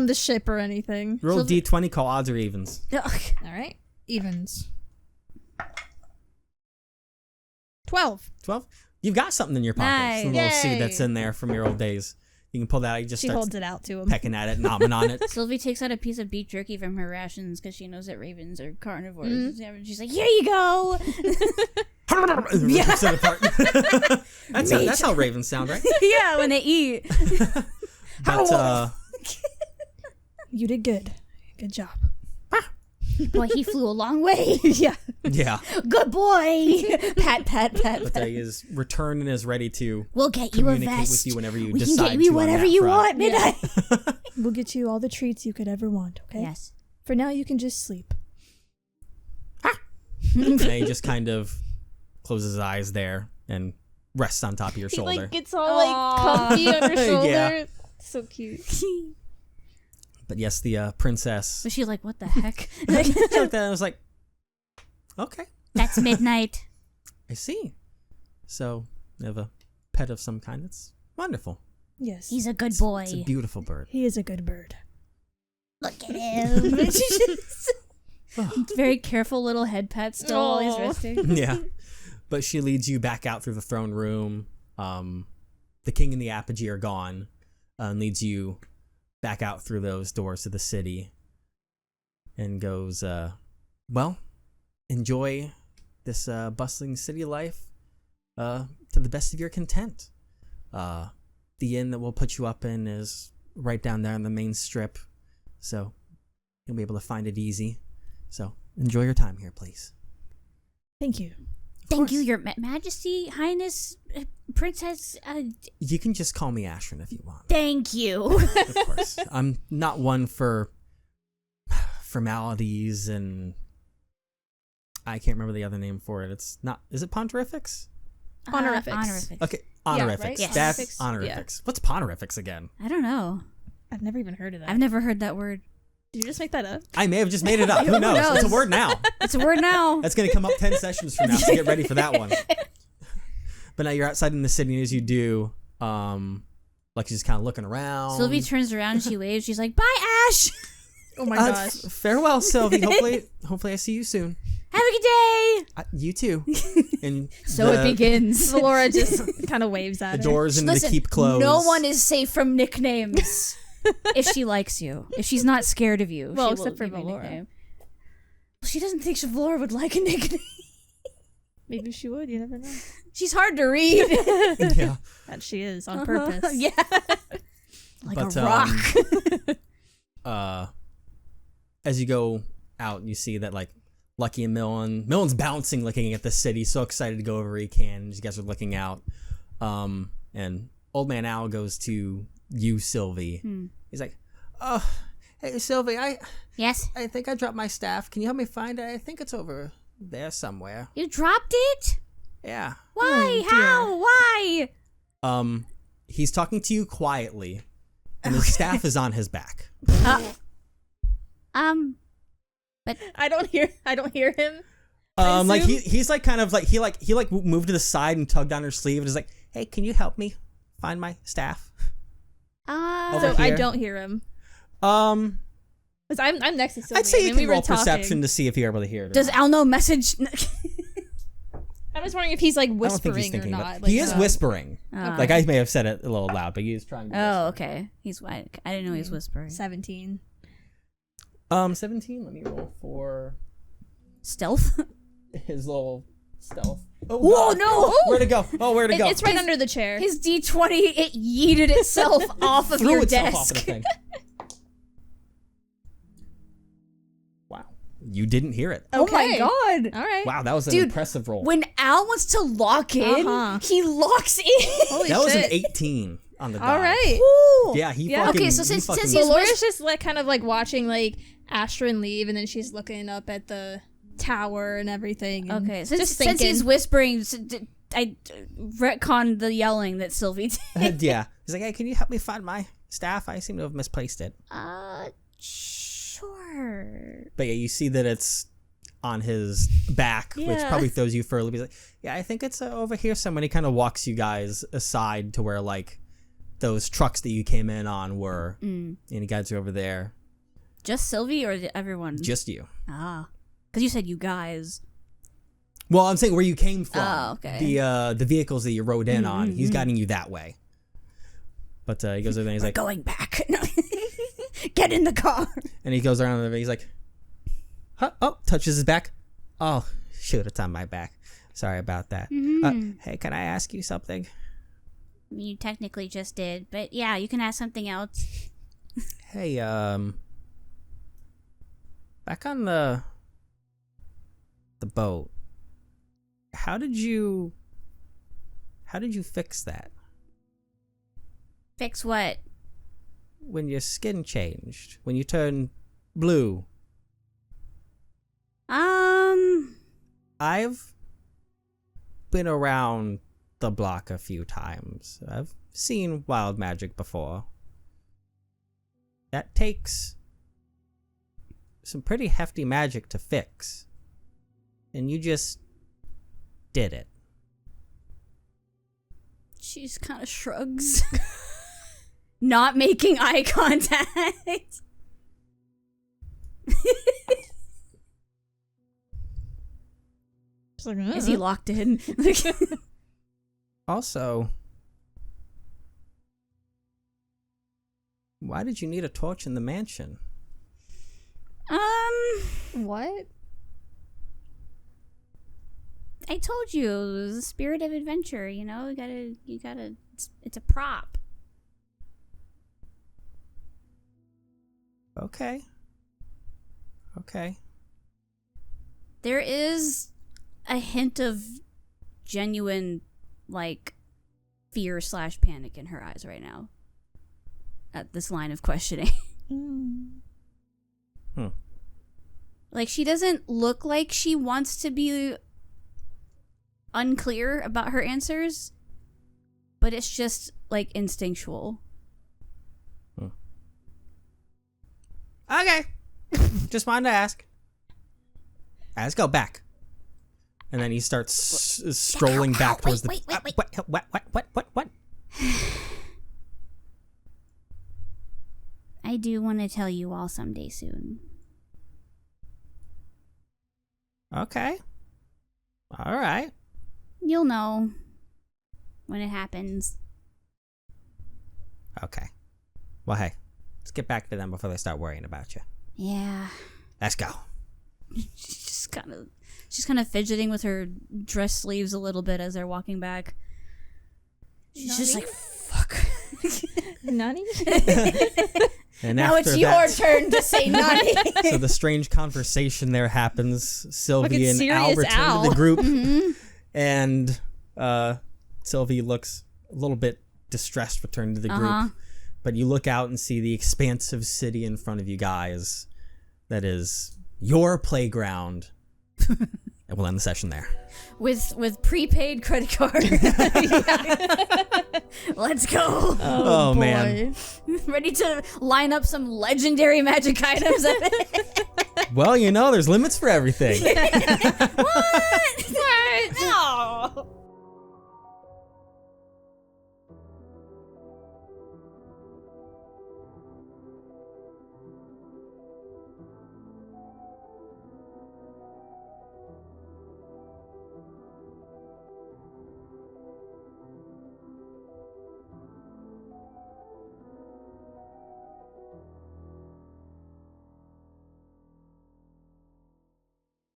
the ship or anything. Roll D20, call odds or evens. All right, evens. 12. 12? You've got something in your pocket. Nice. Some little Yay. seed that's in there from your old days. You can pull that out. You just She start holds it out to him. pecking at it, nomming on it. Sylvie takes out a piece of beef jerky from her rations because she knows that ravens are carnivores. And she's like, here you go. Rips it apart. That's how ravens sound, right? Yeah, when they eat. But You did good. Good job. Boy, he flew a long way. Yeah. yeah. Good boy. Pat, pat, pat, But pat. he is returned and is ready to We'll get you a communicate vest. with you whenever you We can decide get you to on whatever that you front. want, Midnight. We'll get you all the treats you could ever want, okay? Yes. For now, you can just sleep. And he just kind of closes his eyes there and rests on top of your He shoulder. gets all comfy on her shoulder. Yeah. So cute. But yes, the princess Was she like, what the heck? she looked at it and was like, okay, That's Midnight. I see. So you have a pet of some kind. It's wonderful. Yes. He's a good boy. It's a beautiful bird. He is a good bird. Look at him. Very careful little head pat still while he's Aw. resting. Yeah. But she leads you back out through the throne room. The king and the apogee are gone. And leads you back out through those doors to the city. And goes, well, enjoy this bustling city life to the best of your content. The inn that we'll put you up in is right down there on the main strip. So you'll be able to find it easy. So enjoy your time here, please. Thank you. Thank you, your Majesty, Highness, Princess. You can just call me Ashrin if you want. Thank you. Of course. I'm not one for formalities and I can't remember the other name for it. It's not. Is it Ponterifics? Honorifics. Honorifics. Okay. Honorifics. right? Yes. That's Honorifics. honorifics. What's ponorifics again? I don't know. I've never even heard of that. I've never heard that word. Did you just make that up? I may have just made it up. Who knows? knows? It's a word now. It's a word now. That's going to come up 10 sessions from now, so get ready for that one. But now you're outside in the city, and as you do, like she's just kind of looking around. Sylvie turns around and she waves. She's like, "Bye, Ash. Oh my gosh. Farewell, Sylvie. Hopefully I see you soon. Have a good day." You too. And So it begins. Valora just kind of waves at the her. doors into Listen, the keep closed. no one is safe from nicknames. If she likes you, if she's not scared of you, Well, she except will for give you a Valora. nickname. Well, she doesn't think Valora would like a nickname. Maybe she would. You never know. She's hard to read. Yeah. That she is on purpose. Yeah, like But, a rock. As you go out, you see that like Lucky and Millen's bouncing, looking at the city, so excited to go over he can. You guys are looking out, and Old Man Owl goes to you, Sylvie. He's like, "Oh, hey Sylvie, Yes, I think I dropped my staff. Can you help me find it? I think it's over there somewhere." you dropped it. Yeah. Why? How? Why? He's talking to you quietly, and his staff is on his back. But I don't hear him. Like he's like kind of like he moved to the side and tugged on her sleeve and is like, "Hey, can you help me find my staff?" Over So I here. don't hear him. 'Cause Cause I'm next to Sylvie. I'd say you and we can were roll talking. perception to see if you're able to hear it. or does not. Al know message? I'm just wondering if he's like I don't think he's whispering or thinking about not. it. Like, He is whispering. Oh. Like I may have said it a little loud, but he is trying to. Oh, okay. He's white. I didn't know he was whispering. 17. 17. Let me roll for Stealth. his little stealth. Oh, Whoa, God. no! Where'd it go? Oh, where'd it go? It's right under the chair. His D20, it yeeted itself off of Threw your itself off of the desk. thing. Wow. You didn't hear it. Oh my Okay. god. All right. Wow, that was an Dude, impressive roll. When Al wants to lock in, Uh-huh. he locks in. Holy That was an shit. 18 on the die. All right. Ooh. Yeah, he Yeah. fucking. Okay, so he since fucking- he's Valora's just like kind of like watching like Astrid leave, and then she's looking up at the tower and everything. And Okay, just since he's thinking. whispering, I retconned the yelling that Sylvie did. yeah, he's like, "Hey, can you help me find my staff? I seem to have misplaced it." Sure. But yeah, you see that it's on his back, which Yeah. probably throws you for a loop. He's like, "Yeah, I think it's over here somewhere." And he kind of walks you guys aside to where like those trucks that you came in on were, and he guides you over there. Just Sylvie or everyone? Just you. Ah. Because you said you guys. Well, I'm saying where you came from. Oh, okay. The vehicles that you rode in on. He's guiding you that way. But he goes over there and he's like, Going back. No. Get in the car. and he goes around and he's like, huh? Oh, touches his back. Oh, shoot, it's on my back. Sorry about that. Hey, can I ask you something? You technically just did, but yeah, you can ask something else. Hey, back on the boat, how did you fix that? Fix what? When your skin changed, when you turned blue. I've been around the block a few times. I've seen wild magic before. That takes some pretty hefty magic to fix. And you just did it. She just kind of shrugs. Not making eye contact. She's like, Is he locked in? Also, why did you need a torch in the mansion? What? I told you, it was a spirit of adventure, you know? You gotta, it's a prop. Okay. There is a hint of genuine, like, fear / panic in her eyes right now. At this line of questioning. Like, she doesn't look like she wants to be unclear about her answers, but it's just like instinctual. Okay. Just wanted to ask. Let's go back. And then he starts strolling back towards wait. What? I do want to tell you all someday soon. Okay. All right. You'll know when it happens. Okay. Well, hey, let's get back to them before they start worrying about you. Yeah. Let's go. She's kind of fidgeting with her dress sleeves a little bit as they're walking back. She's just like, fuck. Nani? And Now it's after your that, turn to say nani. so the strange conversation there happens. Sylvie and Al serious return Al. to the group, Mm-hmm. and Sylvie looks a little bit distressed returning to the group. But you look out and see the expansive city in front of you guys. That is your playground. And we'll end the session there. With prepaid credit card. Let's go. Oh man. Ready to line up some legendary magic items. Well, you know, there's limits for everything. What? No.